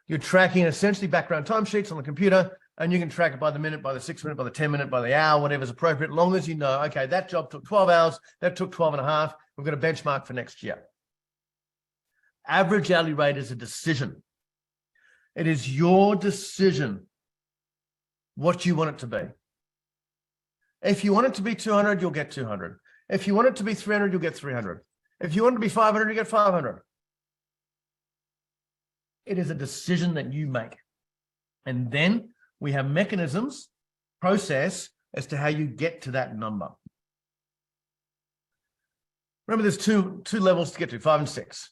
Speaker 1: You're tracking essentially background timesheets on the computer, and you can track it by the minute, by the 6 minute, by the 10 minute, by the hour, whatever's appropriate, as long as you know, okay, that job took 12 hours, that took 12 and a half. We've got a benchmark for next year. Average hourly rate is a decision. It is your decision what you want it to be. If you want it to be 200, you'll get 200. If you want it to be 300, you'll get 300. If you want it to be 500, you get 500. It is a decision that you make. And then we have mechanisms, process as to how you get to that number. Remember, there's two levels to get to, 5 and 6.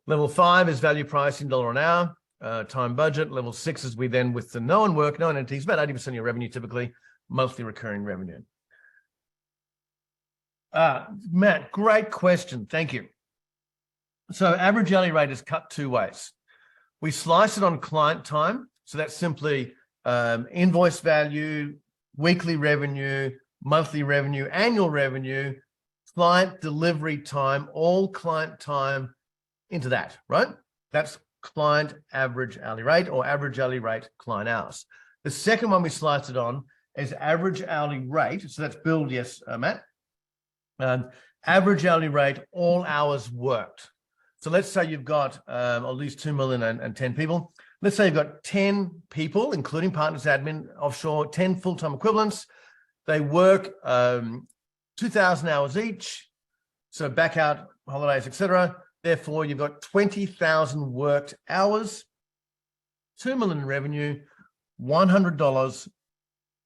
Speaker 1: Level 5 is value pricing, dollar an hour, time budget. Level 6 is we then, with the known work, known entities, about 80% of your revenue, typically, monthly recurring revenue. Matt, great question. Thank you. So average hourly rate is cut 2 ways. We slice it on client time. So that's simply invoice value, weekly revenue, monthly revenue, annual revenue, client delivery time, all client time into that, right? That's client average hourly rate or average hourly rate client hours. The second one we slice it on is average hourly rate. So that's billed, yes, Matt. Average hourly rate, all hours worked. So let's say you've got at least 2 million and 10 people. Let's say you've got 10 people, including partners, admin, offshore, 10 full-time equivalents. They work 2,000 hours each. So back out holidays, etc. Therefore, you've got 20,000 worked hours, 2 million in revenue, $100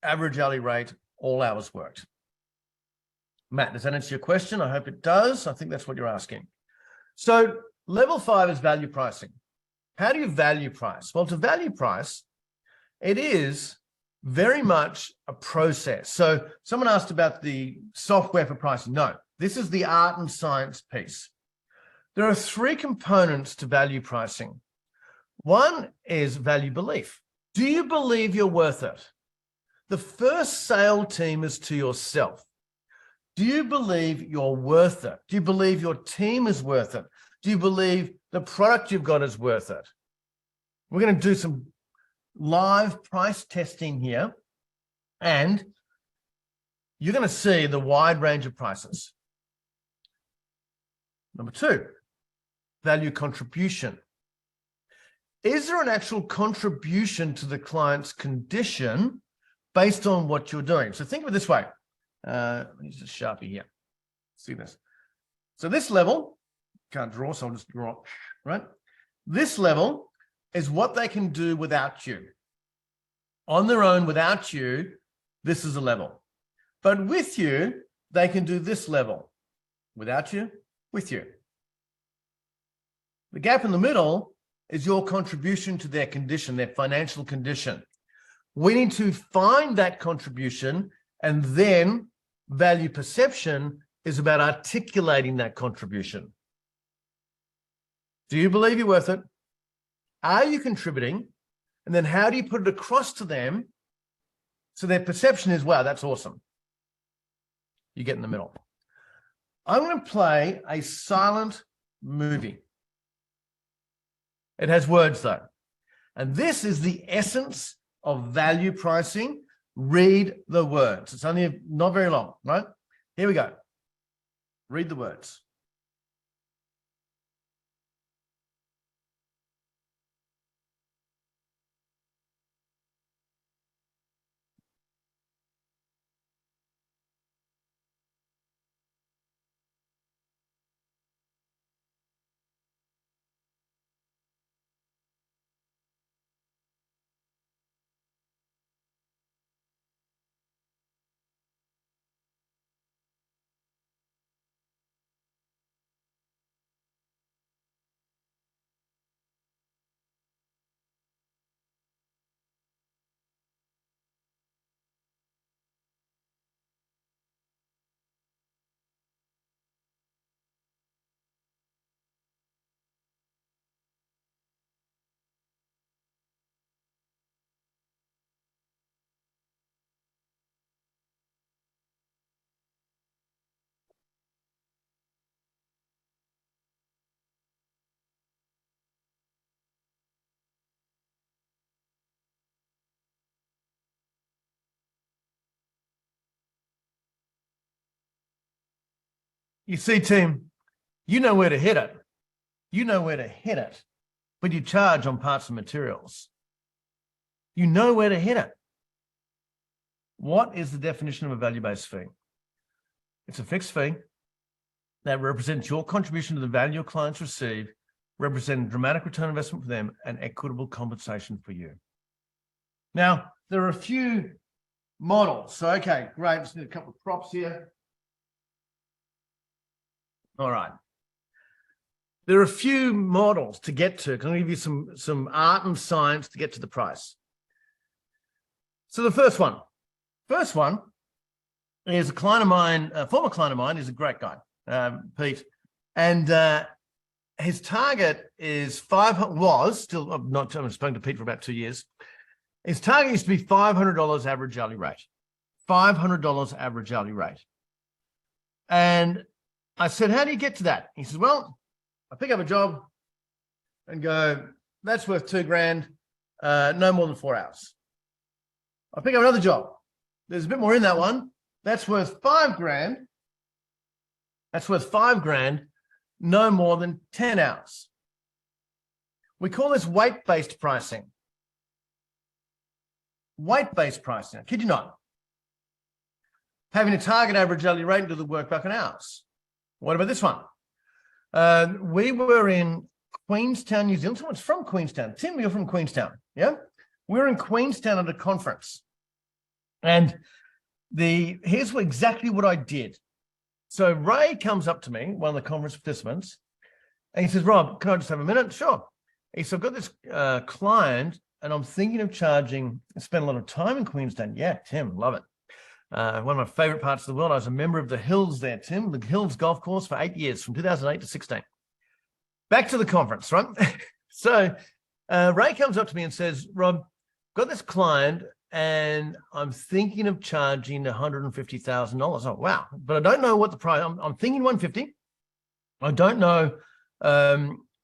Speaker 1: average hourly rate, all hours worked. Matt, does that answer your question? I hope it does. I think that's what you're asking. So level 5 is value pricing. How do you value price? Well, to value price, it is very much a process. So someone asked about the software for pricing. No, this is the art and science piece. There are 3 components to value pricing. One is value belief. Do you believe you're worth it? The first sale team is to yourself. Do you believe you're worth it? Do you believe your team is worth it? Do you believe the product you've got is worth it? We're going to do some live price testing here, and you're going to see the wide range of prices. Number 2, value contribution. Is there an actual contribution to the client's condition based on what you're doing? So think of it this way. Let me use a Sharpie here. See this. So this level, can't draw, so I'll just draw, right? This level is what they can do without you. On their own, without you, this is a level. But with you, they can do this level. Without you, with you. The gap in the middle is your contribution to their condition, their financial condition. We need to find that contribution, and then value perception is about articulating that contribution. Do you believe you're worth it? Are you contributing? And then how do you put it across to them so their perception is, wow, that's awesome. You get in the middle. I'm going to play a silent movie. It has words though. And this is the essence of value pricing. Read the words. It's only not very long, right? Here we go. Read the words. You see, team, you know where to hit it. You know where to hit it, but you charge on parts and materials. You know where to hit it. What is the definition of a value-based fee? It's a fixed fee that represents your contribution to the value your clients receive, representing dramatic return on investment for them and equitable compensation for you. Now, there are a few models. So, okay, great. Just need a couple of props here. All right. There are a few models to get to. I'm going to give you some art and science to get to the price. So the first one is a client of mine, a former client of mine. He's a great guy, Pete. And his target is I've spoken to Pete for about 2 years. His target used to be $500 average hourly rate. $500 average hourly rate. And I said, how do you get to that? He says, well, I pick up a job and go, that's worth $2,000, no more than 4 hours. I pick up another job. There's a bit more in that one. That's worth $5,000. That's worth $5,000, no more than 10 hours. We call this weight-based pricing. Weight-based pricing. I kid you not. Having a target average hourly rate and do the work back in hours. What about this one? We were in Queenstown, New Zealand. Someone's from Queenstown. Tim, you're from Queenstown. Yeah? We're in Queenstown at a conference. And here's exactly what I did. So Ray comes up to me, one of the conference participants, and he says, Rob, can I just have a minute? Sure. He said, I've got this client, and I'm thinking of charging, I spent a lot of time in Queenstown. Yeah, Tim, love it. One of my favorite parts of the world. I was a member of the Hills there, Tim, the Hills golf course for 8 years, from 2008 to 16. Back to the conference, right? So Ray comes up to me and says, Rob, got this client and I'm thinking of charging $150,000. Oh, wow. But I don't know what the price, I'm thinking 150. I don't know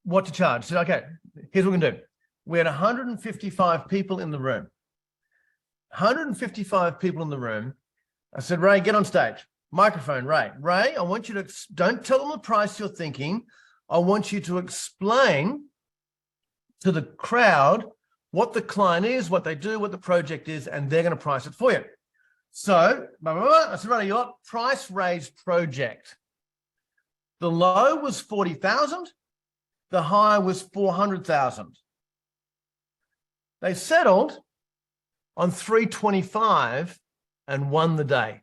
Speaker 1: what to charge. So, okay, here's what we can do. We had 155 people in the room. 155 people in the room. I said, Ray, get on stage. Microphone, Ray. Ray, I want you to, don't tell them the price you're thinking. I want you to explain to the crowd what the client is, what they do, what the project is, and they're going to price it for you. So, I said, Ray, you got price raise project. The low was 40,000. The high was 400,000. They settled on 325 and won the day.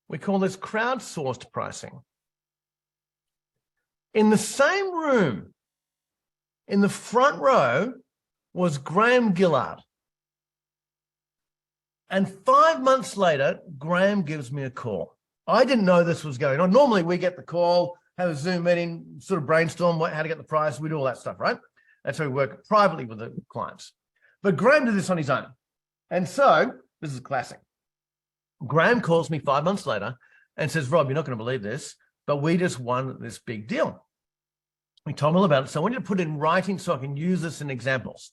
Speaker 1: We call this crowdsourced pricing. In the same room, in the front row, was Graham Gillard. And 5 months later, Graham gives me a call. I didn't know this was going on. Normally, we get the call, have a Zoom meeting, sort of brainstorm how to get the price. We do all that stuff, right? That's how we work privately with the clients. But Graham did this on his own. And so, this is classic. Graham calls me 5 months later and says, Rob, you're not going to believe this, but we just won this big deal. We told him all about it. So I want you to put it in writing so I can use this in examples.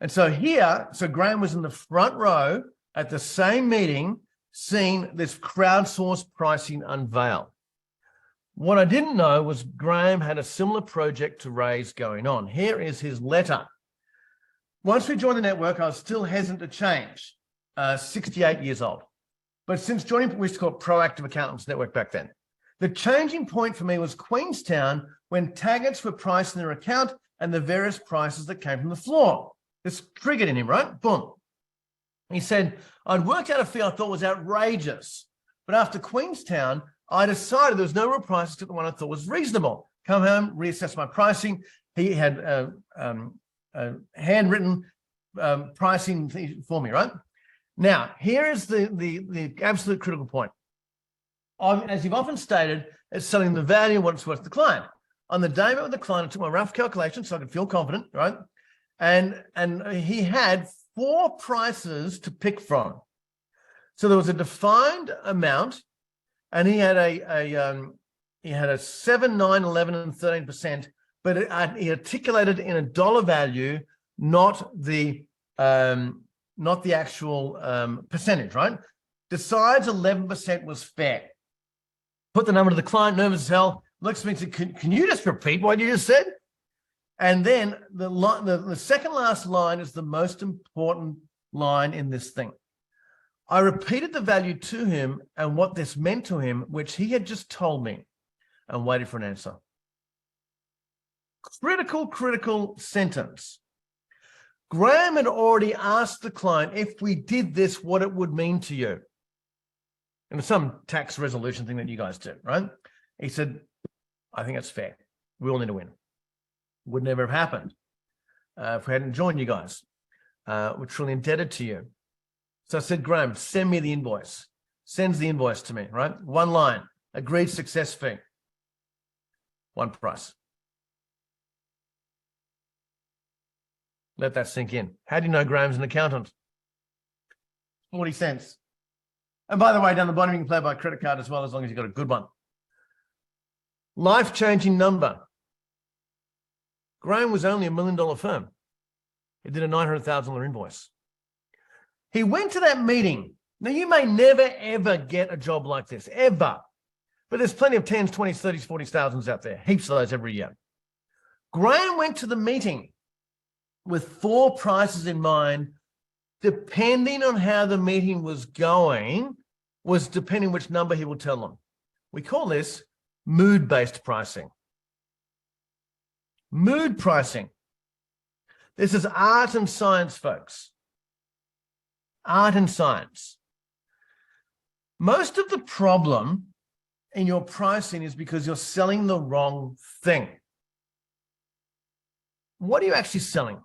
Speaker 1: And so here, so Graham was in the front row at the same meeting, seeing this crowdsourced pricing unveil. What I didn't know was Graham had a similar project to Ray's going on. Here is his letter. Once we joined the network, I was still hesitant to change, 68 years old. But since joining, we used to call it Proactive Accountants Network back then. The changing point for me was Queenstown, when targets were priced in their account and the various prices that came from the floor. This triggered in him, right? Boom. He said, I'd worked out a fee I thought was outrageous. But after Queenstown, I decided there was no real prices except the one I thought was reasonable. Come home, reassess my pricing. He had a handwritten pricing for me, right? Now, here is the absolute critical point. As you've often stated, it's selling the value of what it's worth to the client. On the day I met with the client, I took my rough calculation so I could feel confident, right? And he had 4 prices to pick from. So there was a defined amount, and he had a 7, 9, 11, and 13%, but he articulated in a dollar value, not the actual percentage, right? Decides 11% was fair. Put the number to the client, nervous as hell. looks at me and said, can you just repeat what you just said? And then the second last line is the most important line in this thing. I repeated the value to him and what this meant to him, which he had just told me, and waited for an answer. Critical sentence. Graham had already asked the client, if we did this, what it would mean to you. And it's some tax resolution thing that you guys do, right? He said, I think it's fair. We all need to win. Would never have happened if we hadn't joined you guys. We're truly indebted to you. So I said, Graham, send me the invoice. Sends the invoice to me, right? One line, agreed success fee. One price. Let that sink in. How do you know Graham's an accountant? 40 cents. And by the way, down the bottom, you can play by credit card as well, as long as you've got a good one. Life-changing number. Graham was only $1 million firm. He did a $900,000 invoice. He went to that meeting. Now, you may never, ever get a job like this, ever. But there's plenty of 10s, 20s, 30s, 40s, thousands out there. Heaps of those every year. Graham went to the meeting with 4 prices in mind, depending on how the meeting was going, was depending which number he would tell them. We call this mood-based pricing. Mood pricing. This is art and science, folks. Art and science. Most of the problem in your pricing is because you're selling the wrong thing. What are you actually selling?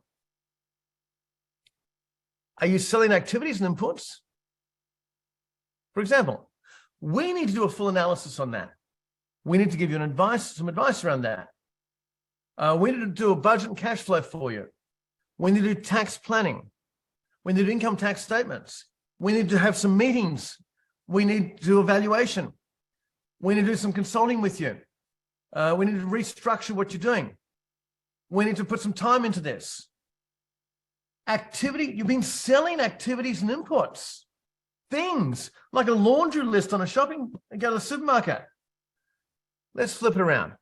Speaker 1: Are you selling activities and inputs? For example, we need to do a full analysis on that. We need to give you some advice around that. We need to do a budget and cash flow for you. We need to do tax planning. We need to do income tax statements. We need to have some meetings. We need to do evaluation. We need to do some consulting with you. We need to restructure what you're doing. We need to put some time into this. Activity, you've been selling activities and inputs. Things like a laundry list on a shopping, go to the supermarket. Let's flip it around.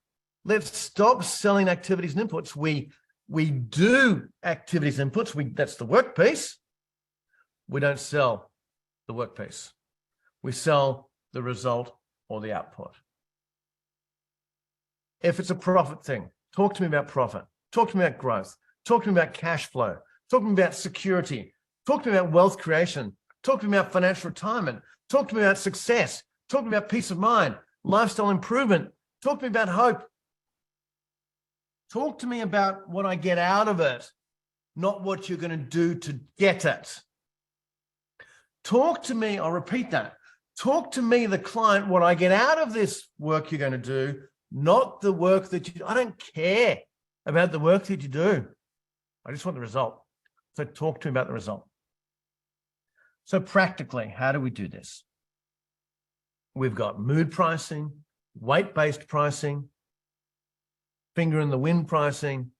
Speaker 1: Let's stop selling activities and inputs. We do activities and inputs. That's the work piece. We don't sell the work piece. We sell the result or the output. If it's a profit thing, talk to me about profit. Talk to me about growth. Talk to me about cash flow. Talk to me about security. Talk to me about wealth creation. Talk to me about financial retirement. Talk to me about success. Talk to me about peace of mind, lifestyle improvement. Talk to me about hope. Talk to me about what I get out of it, not what you're going to do to get it. Talk to me, I'll repeat that. Talk to me, the client, what I get out of this work you're going to do, not the work that you do. I don't care about the work that you do. I just want the result. So talk to me about the result. So practically, how do we do this? We've got mood pricing, weight-based pricing, finger in the wind pricing,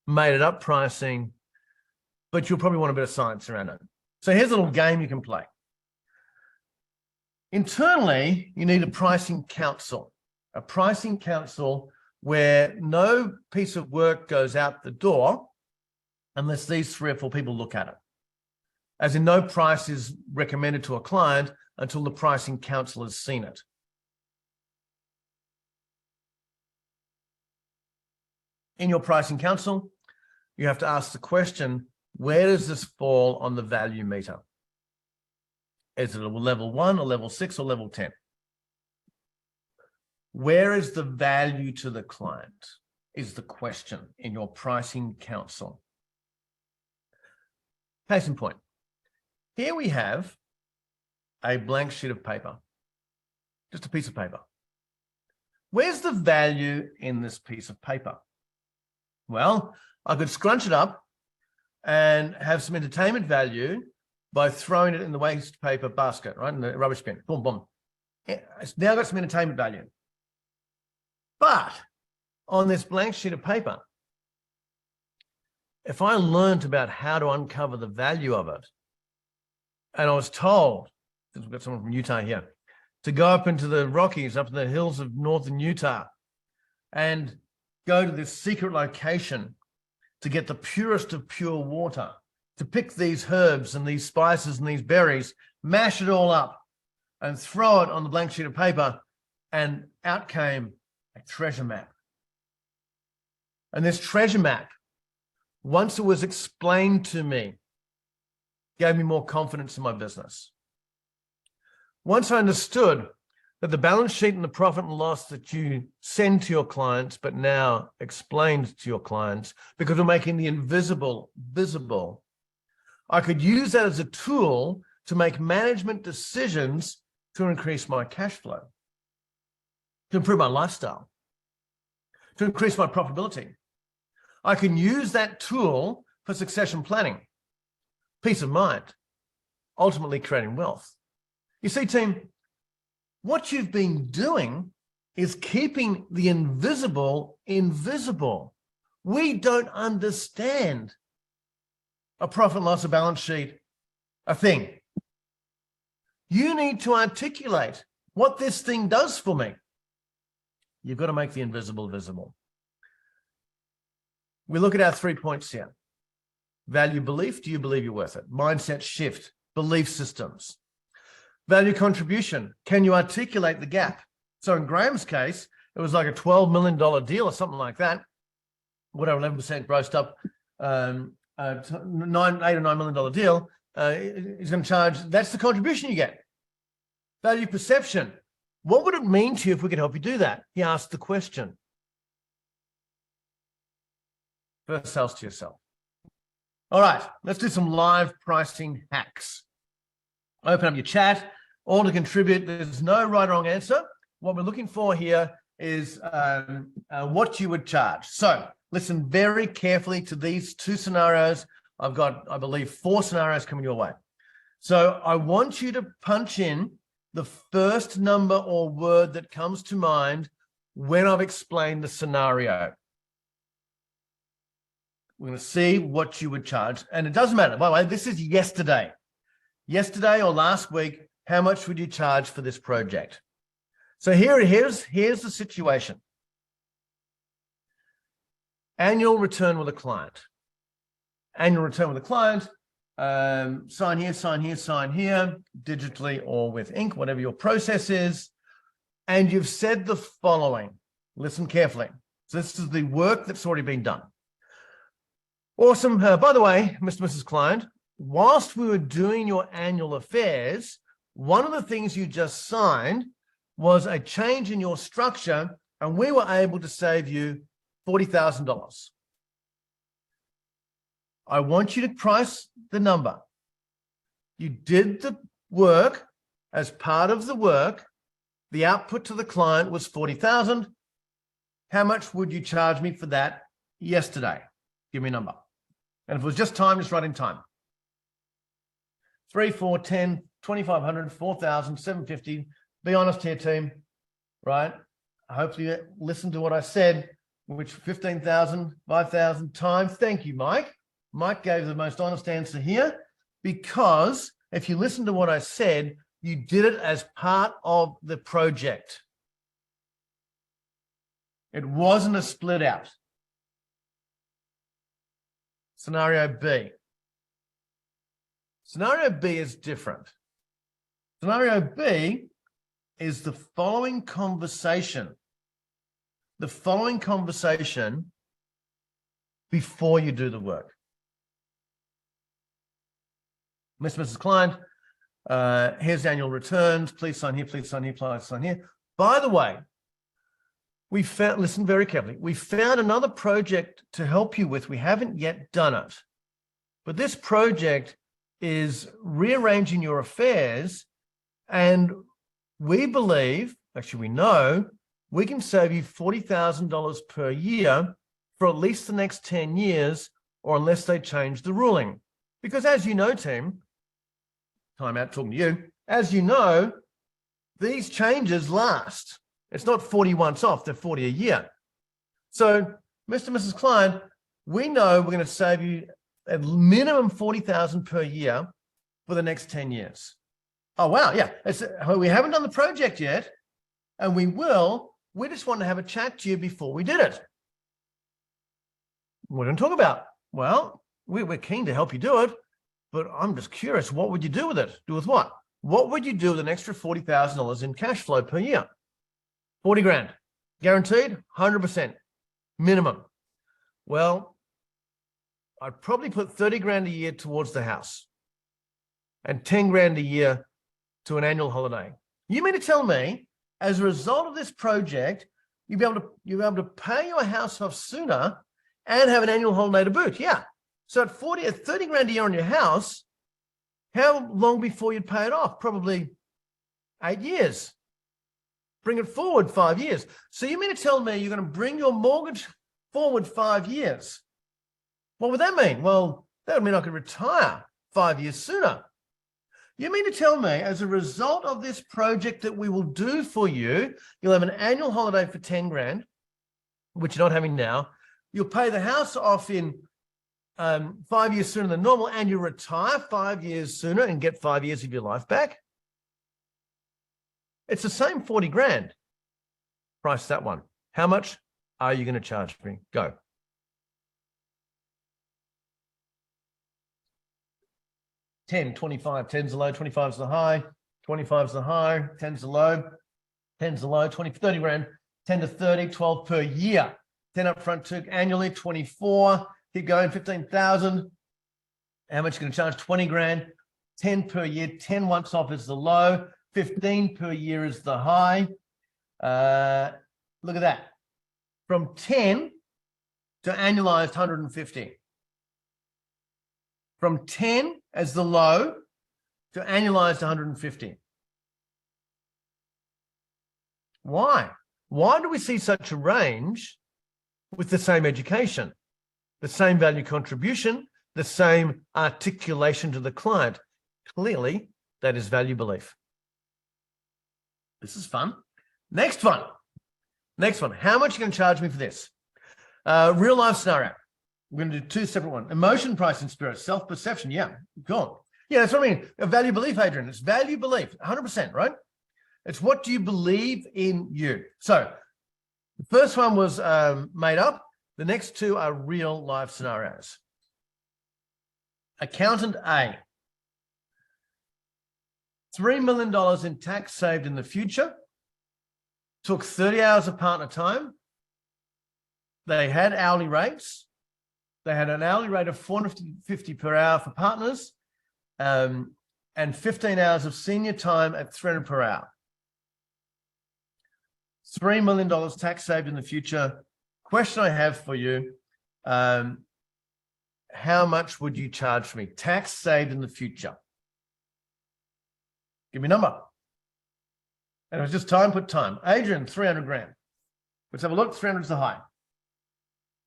Speaker 1: made it up pricing, but you'll probably want a bit of science around it. So here's a little game you can play. Internally, you need a pricing council where no piece of work goes out the door unless these 3 or 4 people look at it. As in, no price is recommended to a client until the pricing council has seen it. In your pricing council, you have to ask the question, where does this fall on the value meter? Is it a level 1 or level 6 or level 10? Where is the value to the client is the question in your pricing council. Case in point, here we have a blank sheet of paper, just a piece of paper. Where's the value in this piece of paper? Well, I could scrunch it up and have some entertainment value by throwing it in the waste paper basket, right? In the rubbish bin. Boom, boom. It's now got some entertainment value. But on this blank sheet of paper, if I learned about how to uncover the value of it, and I was told, since we've got someone from Utah here, to go up into the Rockies, up in the hills of northern Utah, and go to this secret location to get the purest of pure water, to pick these herbs and these spices and these berries, mash it all up and throw it on the blank sheet of paper, and out came a treasure map. And this treasure map, once it was explained to me, gave me more confidence in my business. Once I understood that the balance sheet and the profit and loss that you send to your clients, but now explained to your clients, because we're making the invisible visible, I could use that as a tool to make management decisions to increase my cash flow, to improve my lifestyle, to increase my profitability. I can use that tool for succession planning, peace of mind, ultimately creating wealth. You see, team, what you've been doing is keeping the invisible invisible. We don't understand a profit and loss, a balance sheet, a thing. You need to articulate what this thing does for me. You've got to make the invisible visible. We look at our 3 points here. Value belief, do you believe you're worth it? Mindset shift, belief systems. Value contribution, can you articulate the gap? So in Graham's case, it was like a $12 million deal or something like that. Whatever, 11% grossed up, $8 or $9 million deal. He's going to charge, that's the contribution you get. Value perception. What would it mean to you if we could help you do that? He asked the question. First sales to yourself. All right, let's do some live pricing hacks. Open up your chat, all to contribute. There's no right or wrong answer. What we're looking for here is what you would charge. So listen very carefully to these two scenarios. I've got, I believe, 4 scenarios coming your way. So I want you to punch in the first number or word that comes to mind when I've explained the scenario. We're going to see what you would charge. And it doesn't matter. By the way, this is yesterday. Yesterday or last week, how much would you charge for this project? So here's the situation. Annual return with a client. Annual return with a client. Sign here, sign here, sign here, digitally or with ink, whatever your process is. And you've said the following. Listen carefully. So this is the work that's already been done. Awesome. By the way, Mr. and Mrs. Client, whilst we were doing your annual affairs, one of the things you just signed was a change in your structure, and we were able to save you $40,000. I want you to price the number. You did the work. As part of the work, the output to the client was $40,000. How much would you charge me for that yesterday? Give me a number. And if it was just time, just write in time. 3, 4, 10, 2,500, 4,000, 750. Be honest here, team, right? Hopefully you listened to what I said, which 15,000, 5,000 times. Thank you, Mike. Mike gave the most honest answer here, because if you listen to what I said, you did it as part of the project. It wasn't a split out. Scenario B. Scenario B is different. Scenario B is the following conversation. The following conversation before you do the work. Mr. and Mrs. Client, here's annual returns. Please sign here, please sign here, please sign here. By the way, we found, listen very carefully, we found another project to help you with. We haven't yet done it. But this project is rearranging your affairs, and we believe, actually we know, we can save you $40,000 per year for at least the next 10 years, or unless they change the ruling. Because as you know, team, time out talking to you, as you know, these changes last. It's not 40 once off, they're 40 a year. So, Mr. and Mrs. Client, we know we're going to save you at minimum $40,000 per year for the next 10 years. Oh, wow, yeah. We haven't done the project yet, and we will we just wanted to have a chat to you before we did it. What are we going to talk about? Well, we're keen to help you do it, but I'm just curious, what would you do with it? Do with what? What would you do with an extra $40,000 in cash flow per year? 40 grand. Guaranteed, 100% minimum. Well, I'd probably put 30 grand a year towards the house and 10 grand a year to an annual holiday. You mean to tell me, as a result of this project, you'll be able to pay your house off sooner and have an annual holiday to boot? Yeah. So at 30 grand a year on your house, how long before you'd pay it off? Probably 8 years. Bring it forward 5 years. So you mean to tell me you're going to bring your mortgage forward 5 years? What would that mean? Well, that would mean I could retire 5 years sooner. You mean to tell me, as a result of this project that we will do for you, you'll have an annual holiday for 10 grand, which you're not having now. You'll pay the house off in 5 years sooner than normal, and you retire 5 years sooner and get 5 years of your life back? It's the same 40 grand. Price that one. How much are you going to charge me? Go. 10, 25, 10's the low, 25's the high, 25's the high, 10's the low, 10's the low, 20, 30 grand, 10 to 30, 12 per year, 10 up front, 2 annually, 24, keep going, 15,000. How much are you going to charge? 20 grand, 10 per year, 10 once off is the low, 15 per year is the high. Look at that. From 10 to annualized 150. From 10 as the low to annualized 150. Why? Why do we see such a range with the same education, the same value contribution, the same articulation to the client? Clearly, that is value belief. This is fun. Next one. Next one. How much are you going to charge me for this? Real life scenario. We're going to do two separate ones. Emotion, price, and spirit. Self-perception. Yeah, cool. Yeah, that's what I mean. A value belief, Adrian. It's value belief, 100%, right? It's what do you believe in you. So the first one was made up. The next two are real life scenarios. Accountant A. $3 million in tax saved in the future. Took 30 hours of partner time. They had hourly rates. They had an hourly rate of $450 per hour for partners, and 15 hours of senior time at $300 per hour. $3 million tax saved in the future. Question I have for you, how much would you charge me? Tax saved in the future. Give me a number. And it was just time, put time. Adrian, 300 grand. Let's have a look. 300 is the high.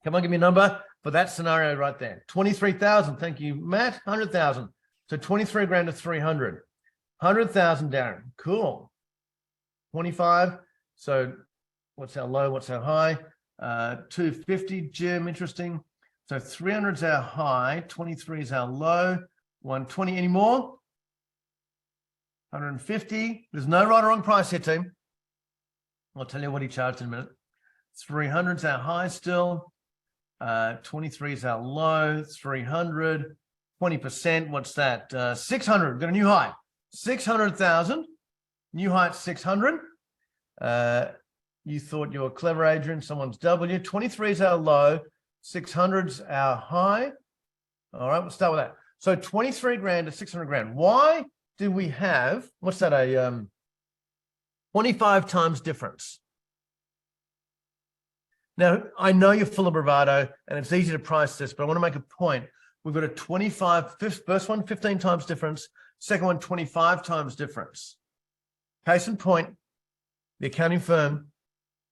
Speaker 1: Come on, give me a number for that scenario right there. 23,000. Thank you, Matt. 100,000. So 23 grand to 300. 100,000, Darren. Cool. 25. So what's our low? What's our high? 250, Jim. Interesting. So 300 is our high. 23 is our low. 120 anymore? 150. There's no right or wrong price here, team. I'll tell you what he charged in a minute. 300 is our high still. 23 is our low. 300. 20%. What's that? 600. Got a new high. 600,000. New high at 600. You thought you were clever, Adrian. Someone's doubled you. 23 is our low. 600's our high. All right, we'll start with that. So 23 grand to 600 grand. Why did we have, what's that, a 25 times difference? Now, I know you're full of bravado and it's easy to price this, but I want to make a point. We've got a 25, first one, 15 times difference. Second one, 25 times difference. Case in point, the accounting firm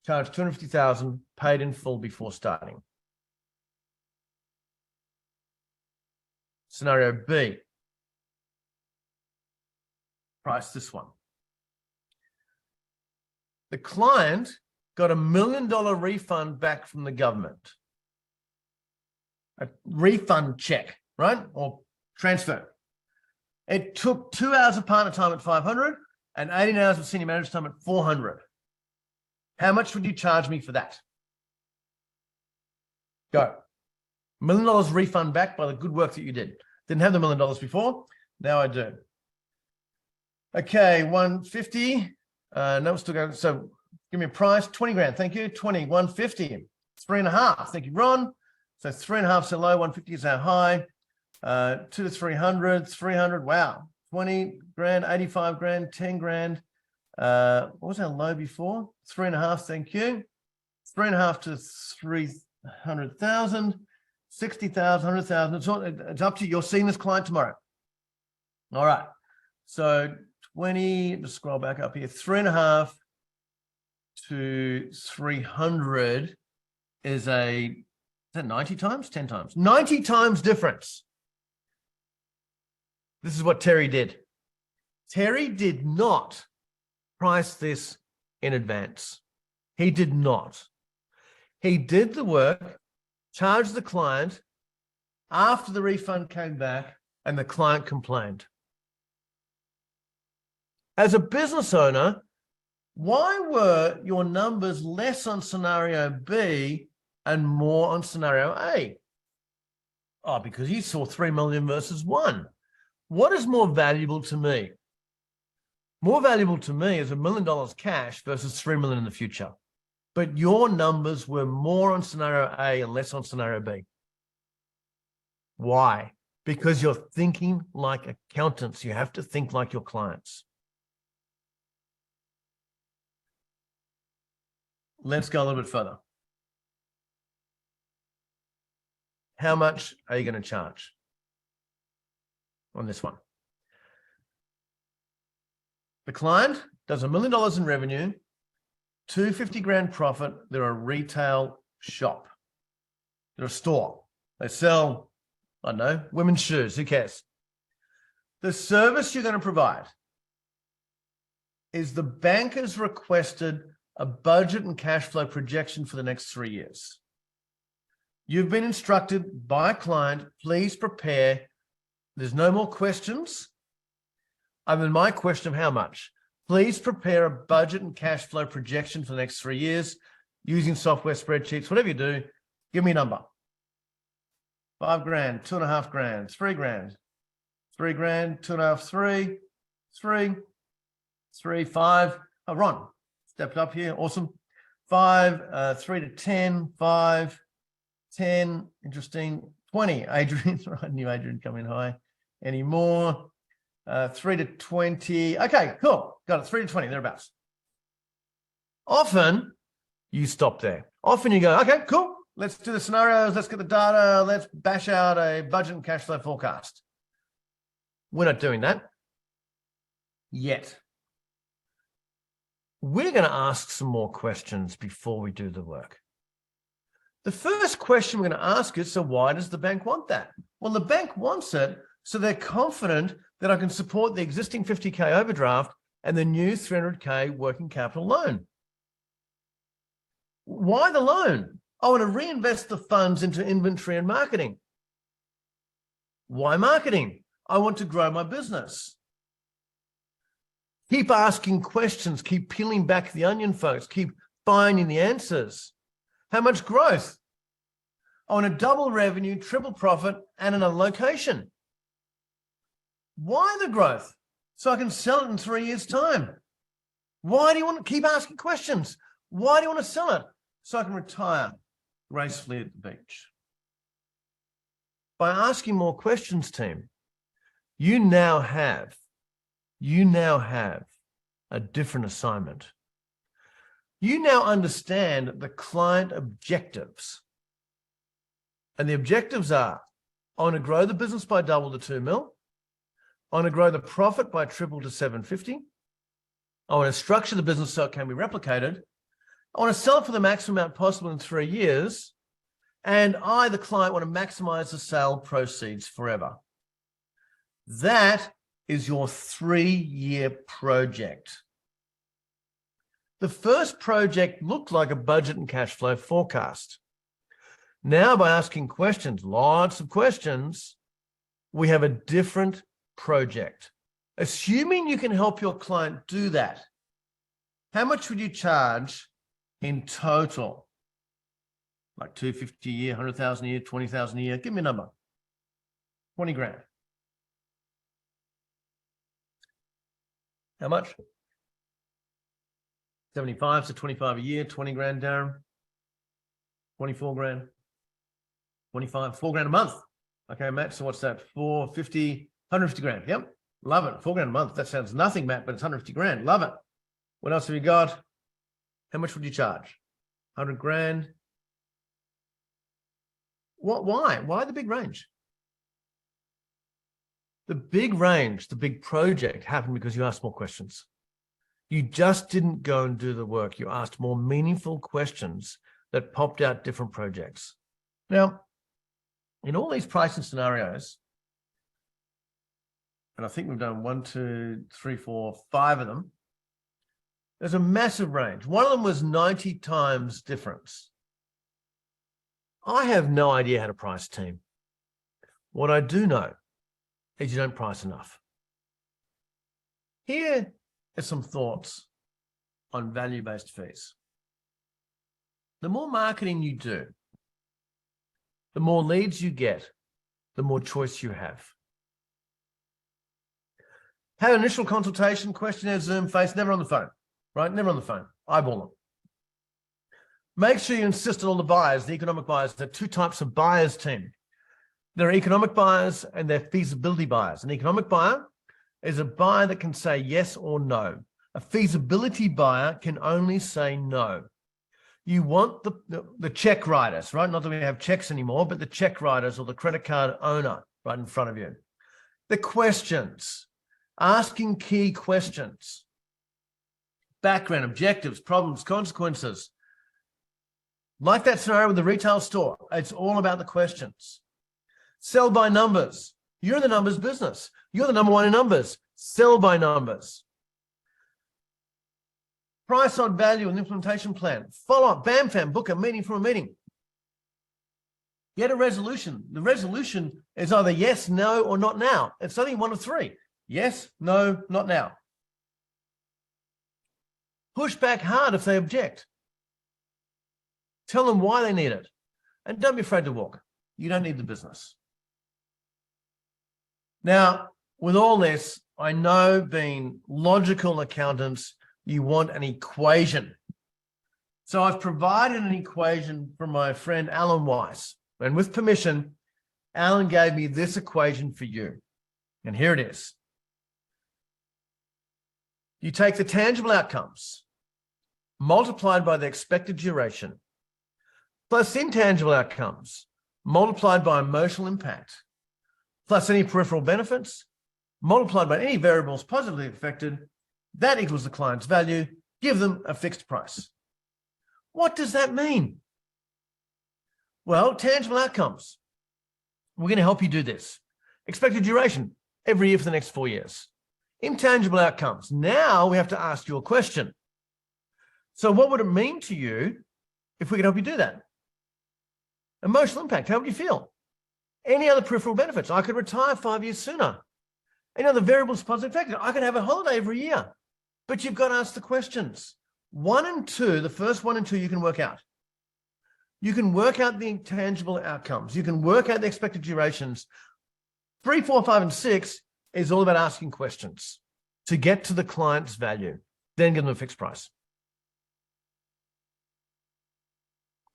Speaker 1: charged $250,000, paid in full before starting. Scenario B. Price this one. The client got $1 million refund back from the government. A refund check, right? Or transfer. It took 2 hours of partner time at 500 and 18 hours of senior manager time at 400. How much would you charge me for that? Go. $1 million refund back by the good work that you did. Didn't have the $1 million before. Now I do. Okay, 150. No, still going. So give me a price. 20 grand. Thank you. 20, 150. 3.5. Thank you, Ron. So 3.5 so low, 150 is our high. 2 to 300, 300. Wow. 20 grand, 85 grand, 10 grand. What was our low before? 3.5. Thank you. 3.5 to 300,000, 60,000, 100,000. It's up to you. You're seeing this client tomorrow. All right. So 20, just scroll back up here. 3.5 to 300 is that 90 times? 10 times? 90 times difference. This is what Terry did. Terry did not price this in advance. He did not. He did the work, charged the client after the refund came back and the client complained. As a business owner, why were your numbers less on scenario B and more on scenario A? Oh, because you saw 3 million versus 1. What is more valuable to me? More valuable to me is $1 million cash versus 3 million in the future. But your numbers were more on scenario A and less on scenario B. Why? Because you're thinking like accountants. You have to think like your clients. Let's go a little bit further. How much are you going to charge on this one? The client does $1 million in revenue, 250 grand profit. They're a retail shop. They're a store. They sell, I don't know, women's shoes. Who cares? The service you're going to provide is the bank has requested a budget and cash flow projection for the next 3 years. You've been instructed by a client, please prepare. There's no more questions other than my question of how much. Please prepare a budget and cash flow projection for the next 3 years using software spreadsheets, whatever you do, give me a number. 5 grand, 2.5 grand, 3 grand, 3 grand, 2.5, 3, 5. Oh, Ron stepped up here. Awesome. 5, 3 to 10, 5, 10. Interesting. 20. Adrian, I knew Adrian come in high. Any more? 3 to 20. Okay, cool. Got it. 3 to 20, thereabouts. Often you stop there. Often you go, okay, cool. Let's do the scenarios. Let's get the data. Let's bash out a budget and cash flow forecast. We're not doing that yet. We're going to ask some more questions before we do the work. The first question we're going to ask is, so why does the bank want that? Well, the bank wants it so they're confident that I can support the existing 50K overdraft and the new 300K working capital loan. Why the loan? I want to reinvest the funds into inventory and marketing. Why marketing? I want to grow my business. Keep asking questions, keep peeling back the onion, folks, keep finding the answers. How much growth? I want to double revenue, triple profit, and another location. Why the growth? So I can sell it in 3 years' time. Why do you want to keep asking questions? Why do you want to sell it? So I can retire gracefully at the beach. By asking more questions, team, you now have a different assignment. You now understand the client objectives. And the objectives are, I want to grow the business by double to 2 mil. I want to grow the profit by triple to 750. I want to structure the business so it can be replicated. I want to sell it for the maximum amount possible in 3 years. And I, the client, want to maximize the sale proceeds forever. That is your 3-year project. The first project looked like a budget and cash flow forecast. Now, by asking questions, lots of questions, we have a different project. Assuming you can help your client do that, how much would you charge in total? Like 250 a year, 100,000 a year, 20,000 a year. Give me a number. 20 grand. How much? 75, so 25 a year, 20 grand, Darren. 24 grand. 25, 4 grand a month. Okay, Matt, so what's that? 450, 150 grand. Yep, love it. 4 grand a month. That sounds nothing, Matt, but it's 150 grand. Love it. What else have you got? How much would you charge? 100 grand. What? Why? Why the big range? The big range, the big project happened because you asked more questions. You just didn't go and do the work. You asked more meaningful questions that popped out different projects. Now, in all these pricing scenarios, and I think we've done 1, 2, 3, 4, 5 of them, there's a massive range. One of them was 90 times difference. I have no idea how to price a team. What I do know is you don't price enough. Here are some thoughts on value-based fees. The more marketing you do, the more leads you get, the more choice you have. Have an initial consultation, questionnaire, Zoom, face, never on the phone, right? Never on the phone, eyeball them. Make sure you insist on all the buyers, the economic buyers. There are 2 types of buyers, team. There are economic buyers and there are feasibility buyers. An economic buyer is a buyer that can say yes or no. A feasibility buyer can only say no. You want the check writers, right? Not that we have checks anymore, but the check writers or the credit card owner right in front of you. The questions, asking key questions, background, objectives, problems, consequences. Like that scenario with the retail store, it's all about the questions. Sell by numbers. You're in the numbers business. You're the number one in numbers. Sell by numbers. Price on value and implementation plan. Follow up, bam, fam, book a meeting from a meeting. Get a resolution. The resolution is either yes, no, or not now. It's only 1 of 3. Yes, no, not now. Push back hard if they object. Tell them why they need it. And don't be afraid to walk. You don't need the business. Now, with all this, I know being logical accountants, you want an equation. So I've provided an equation from my friend Alan Weiss. And with permission, Alan gave me this equation for you. And here it is. You take the tangible outcomes multiplied by the expected duration plus intangible outcomes multiplied by emotional impact plus any peripheral benefits multiplied by any variables positively affected. That equals the client's value. Give them a fixed price. What does that mean? Well, tangible outcomes. We're going to help you do this. Expected duration, every year for the next 4 years. Intangible outcomes. Now we have to ask you a question. So what would it mean to you if we could help you do that? Emotional impact, how would you feel? Any other peripheral benefits? I could retire 5 years sooner. Any other variables positive affected? I could have a holiday every year. But you've got to ask the questions. 1 and 2, the first 1 and 2 you can work out. You can work out the intangible outcomes. You can work out the expected durations. 3, 4, 5, and 6 is all about asking questions to get to the client's value. Then give them a fixed price.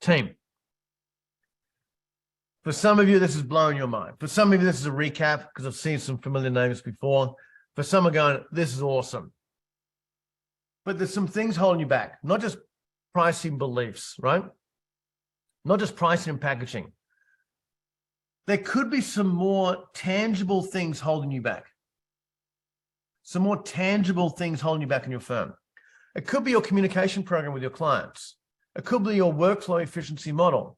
Speaker 1: Team. For some of you, this is blowing your mind. For some of you, this is a recap because I've seen some familiar names before. For some are going, this is awesome. But there's some things holding you back, not just pricing beliefs, right? Not just pricing and packaging. There could be some more tangible things holding you back. Some more tangible things holding you back in your firm. It could be your communication program with your clients. It could be your workflow efficiency model.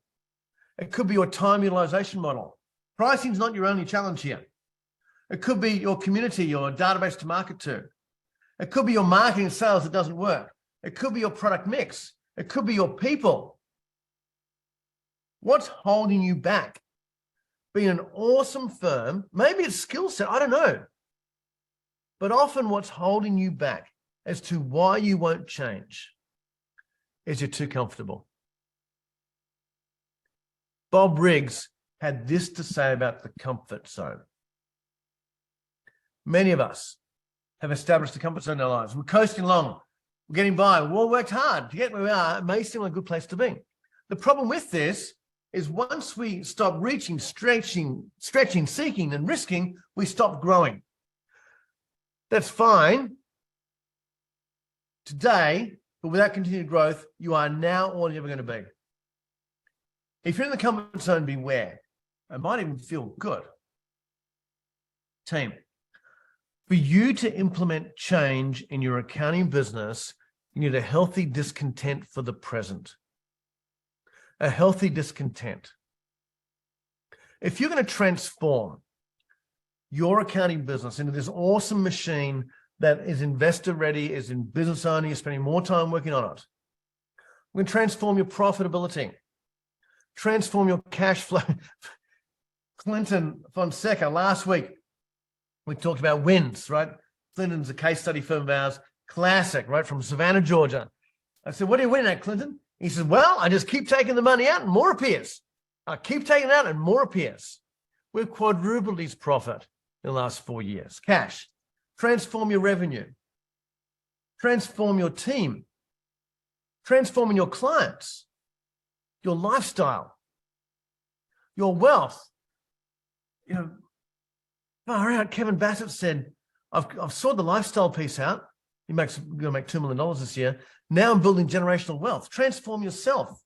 Speaker 1: It could be your time utilization model. Pricing is not your only challenge here. It could be your community, your database to market to. It could be your marketing and sales that doesn't work. It could be your product mix. It could be your people. What's holding you back? Being an awesome firm, maybe it's skill set, I don't know. But often what's holding you back as to why you won't change is you're too comfortable. Bob Riggs had this to say about the comfort zone. Many of us have established the comfort zone in our lives. We're coasting along. We're getting by. We've all worked hard to get where we are. It may seem like a good place to be. The problem with this is once we stop reaching, stretching, seeking, and risking, we stop growing. That's fine today, but without continued growth, you are now all you're ever going to be. If you're in the comfort zone, beware. It might even feel good. Team, for you to implement change in your accounting business, you need a healthy discontent for the present. A healthy discontent. If you're going to transform your accounting business into this awesome machine that is investor ready, is in business owner, you're spending more time working on it. We're going to transform your profitability, transform your cash flow. Clinton Fonseca, last week, we talked about wins, right? Clinton's a case study firm of ours, classic, right, from Savannah, Georgia. I said, what are you winning at, Clinton? He says, well, I just keep taking the money out and more appears. I keep taking it out and more appears. We've quadrupled his profit in the last 4 years. Cash. Transform your revenue. Transform your team. Transforming your clients, your lifestyle, your wealth. You know, far out, Kevin Bassett said, I've sorted the lifestyle piece out. You're going to make $2 million this year. Now I'm building generational wealth. Transform yourself.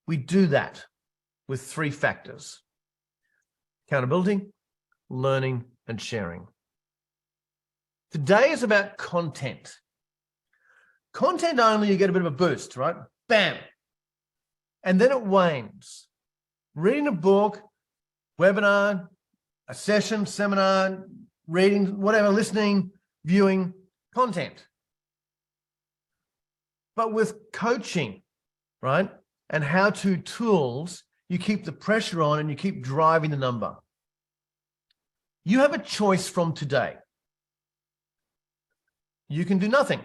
Speaker 1: We do that with 3 factors: accountability, learning, and sharing. Today is about content. Content only, you get a bit of a boost, right? Bam. And then it wanes. Reading a book, webinar, a session, seminar, reading, whatever, listening, viewing, content. But with coaching, right, and how-to tools, you keep the pressure on and you keep driving the number. You have a choice from today. You can do nothing.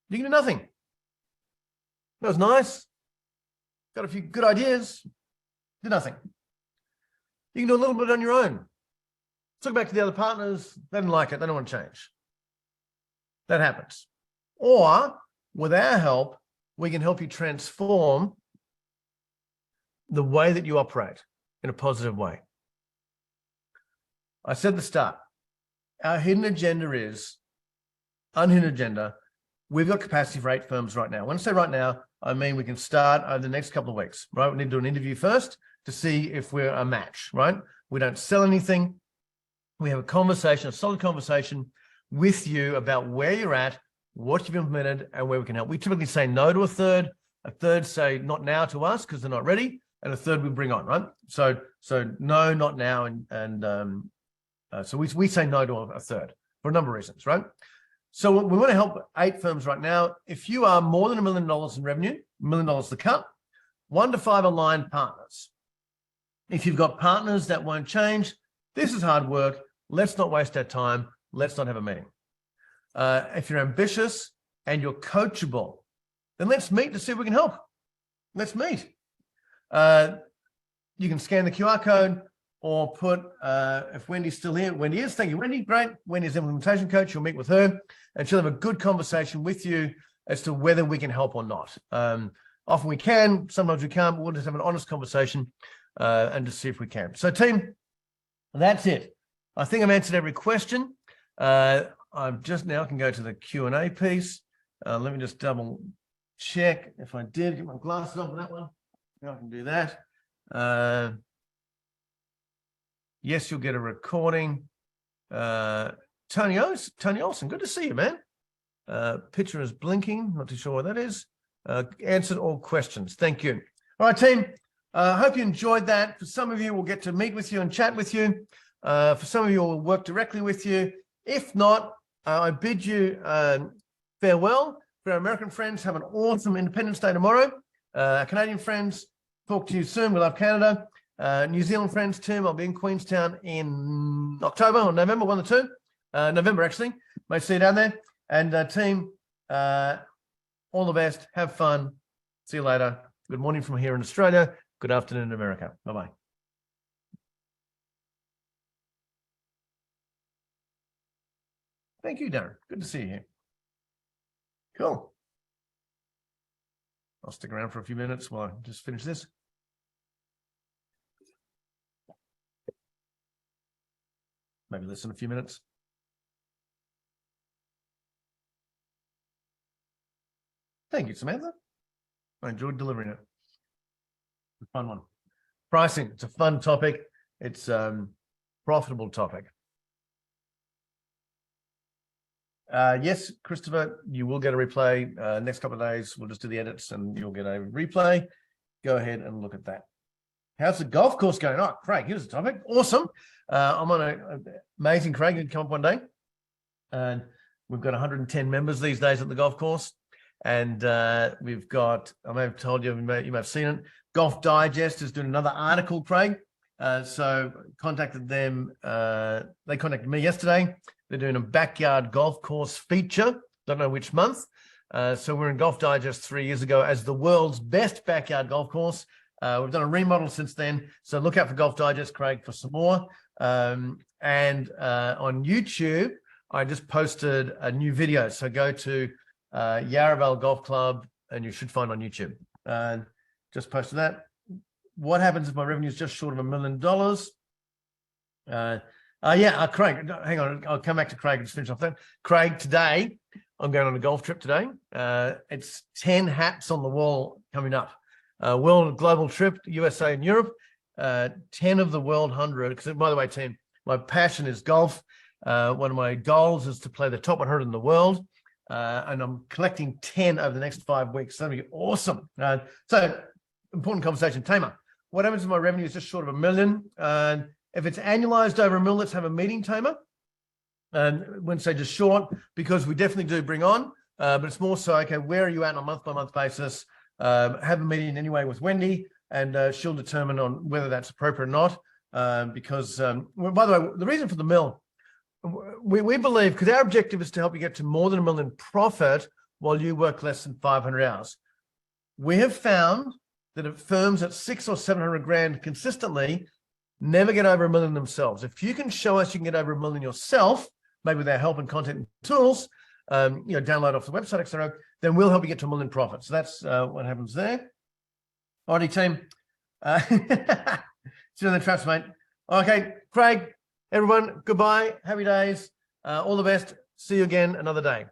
Speaker 1: You can do nothing. That was nice. Got a few good ideas. Do nothing. You can do a little bit on your own. Talk back to the other partners. They didn't like it. They don't want to change. That happens. Or with our help, we can help you transform the way that you operate in a positive way. I said at the start, our hidden agenda is unhidden agenda. We've got capacity for 8 firms right now. When I say right now, I mean we can start over the next couple of weeks, right? We need to do an interview first to see if we're a match, right? We don't sell anything. We have a conversation, a solid conversation with you about where you're at, what you've implemented, and where we can help. We typically say no to a third say not now to us because they're not ready, and a third we bring on, right? So no, not now, so we say no to a third for a number of reasons, right? So we want to help 8 firms right now. If you are more than $1 million in revenue, $1 million to cut, 1 to 5 aligned partners. If you've got partners that won't change, this is hard work. Let's not waste our time. Let's not have a meeting. If you're ambitious and you're coachable, then let's meet to see if we can help. Let's meet. You can scan the QR code or put, if Wendy's still here, Wendy is, thank you, Wendy, great. Wendy's implementation coach, you'll meet with her and she'll have a good conversation with you as to whether we can help or not. Often we can, sometimes we can't, but we'll just have an honest conversation and just see if we can. So team, that's it. I think I've answered every question. I'm just now can go to the Q&A piece. Let me just double check if I did get my glasses on for that one. Now I can do that. Yes, you'll get a recording. Tony Olson, good to see you, man. Picture is blinking. Not too sure what that is. Answered all questions. Thank you. All right, team. I hope you enjoyed that. For some of you, we'll get to meet with you and chat with you. For some of you, we'll work directly with you. If not, I bid you farewell. For our American friends, have an awesome Independence Day tomorrow. Our Canadian friends, talk to you soon. We love Canada. New Zealand friends, Tim, I'll be in Queenstown in October or November, one of the two. November, actually. May see you down there. And team, All the best. Have fun. See you later. Good morning from here in Australia. Good afternoon in America. Bye-bye. Thank you, Darren. Good to see you here. Cool. I'll stick around for a few minutes while I just finish this. Maybe listen a few minutes. Thank you, Samantha. I enjoyed delivering it. A fun one. Pricing. It's a fun topic. It's a profitable topic. Yes, Christopher, you will get a replay. Next couple of days, we'll just do the edits and you'll get a replay. Go ahead and look at that. How's the golf course going? Oh, Craig, here's the topic. Awesome. I'm on an amazing Craig. You'd come up one day. And we've got 110 members these days at the golf course. And we've got, I may have told you, you may have seen it. Golf Digest is doing another article, Craig. So contacted them. They contacted me yesterday. They're doing a backyard golf course feature. Don't know which month. So we're in Golf Digest 3 years ago as the world's best backyard golf course. We've done a remodel since then. So look out for Golf Digest, Craig, for some more. And on YouTube, I just posted a new video. So go to Yarravale Golf Club and you should find on YouTube. Just posted that. What happens if my revenue is just short of $1 million? Craig, hang on. I'll come back to Craig and just finish off that. Craig, today, I'm going on a golf trip today. It's 10 hats on the wall coming up. World global trip, USA and Europe. 10 of the world 100. Because, by the way, team, my passion is golf. One of my goals is to play the top 100 in the world. And I'm collecting 10 over the next 5 weeks. That'll be awesome. So, important conversation. Tamer, what happens if my revenue is just short of $1 million? If it's annualized over $1 million, let's have a meeting, Tamer. And wouldn't say just short, because we definitely do bring on, but it's more so, okay, where are you at on a month-by-month basis? Have a meeting anyway with Wendy, and she'll determine on whether that's appropriate or not. Because, by the way, the reason for the mill, we believe, because our objective is to help you get to more than $1 million profit while you work less than 500 hours. We have found that if firms at 600 or 700 grand consistently never get over $1 million themselves. If you can show us you can get over $1 million yourself, maybe with our help and content and tools, download off the website, etc., then we'll help you get to $1 million profit. So that's what happens there. Alrighty, team. See you in the traps, mate. Okay, Craig, everyone, goodbye. Happy days. All the best. See you again another day.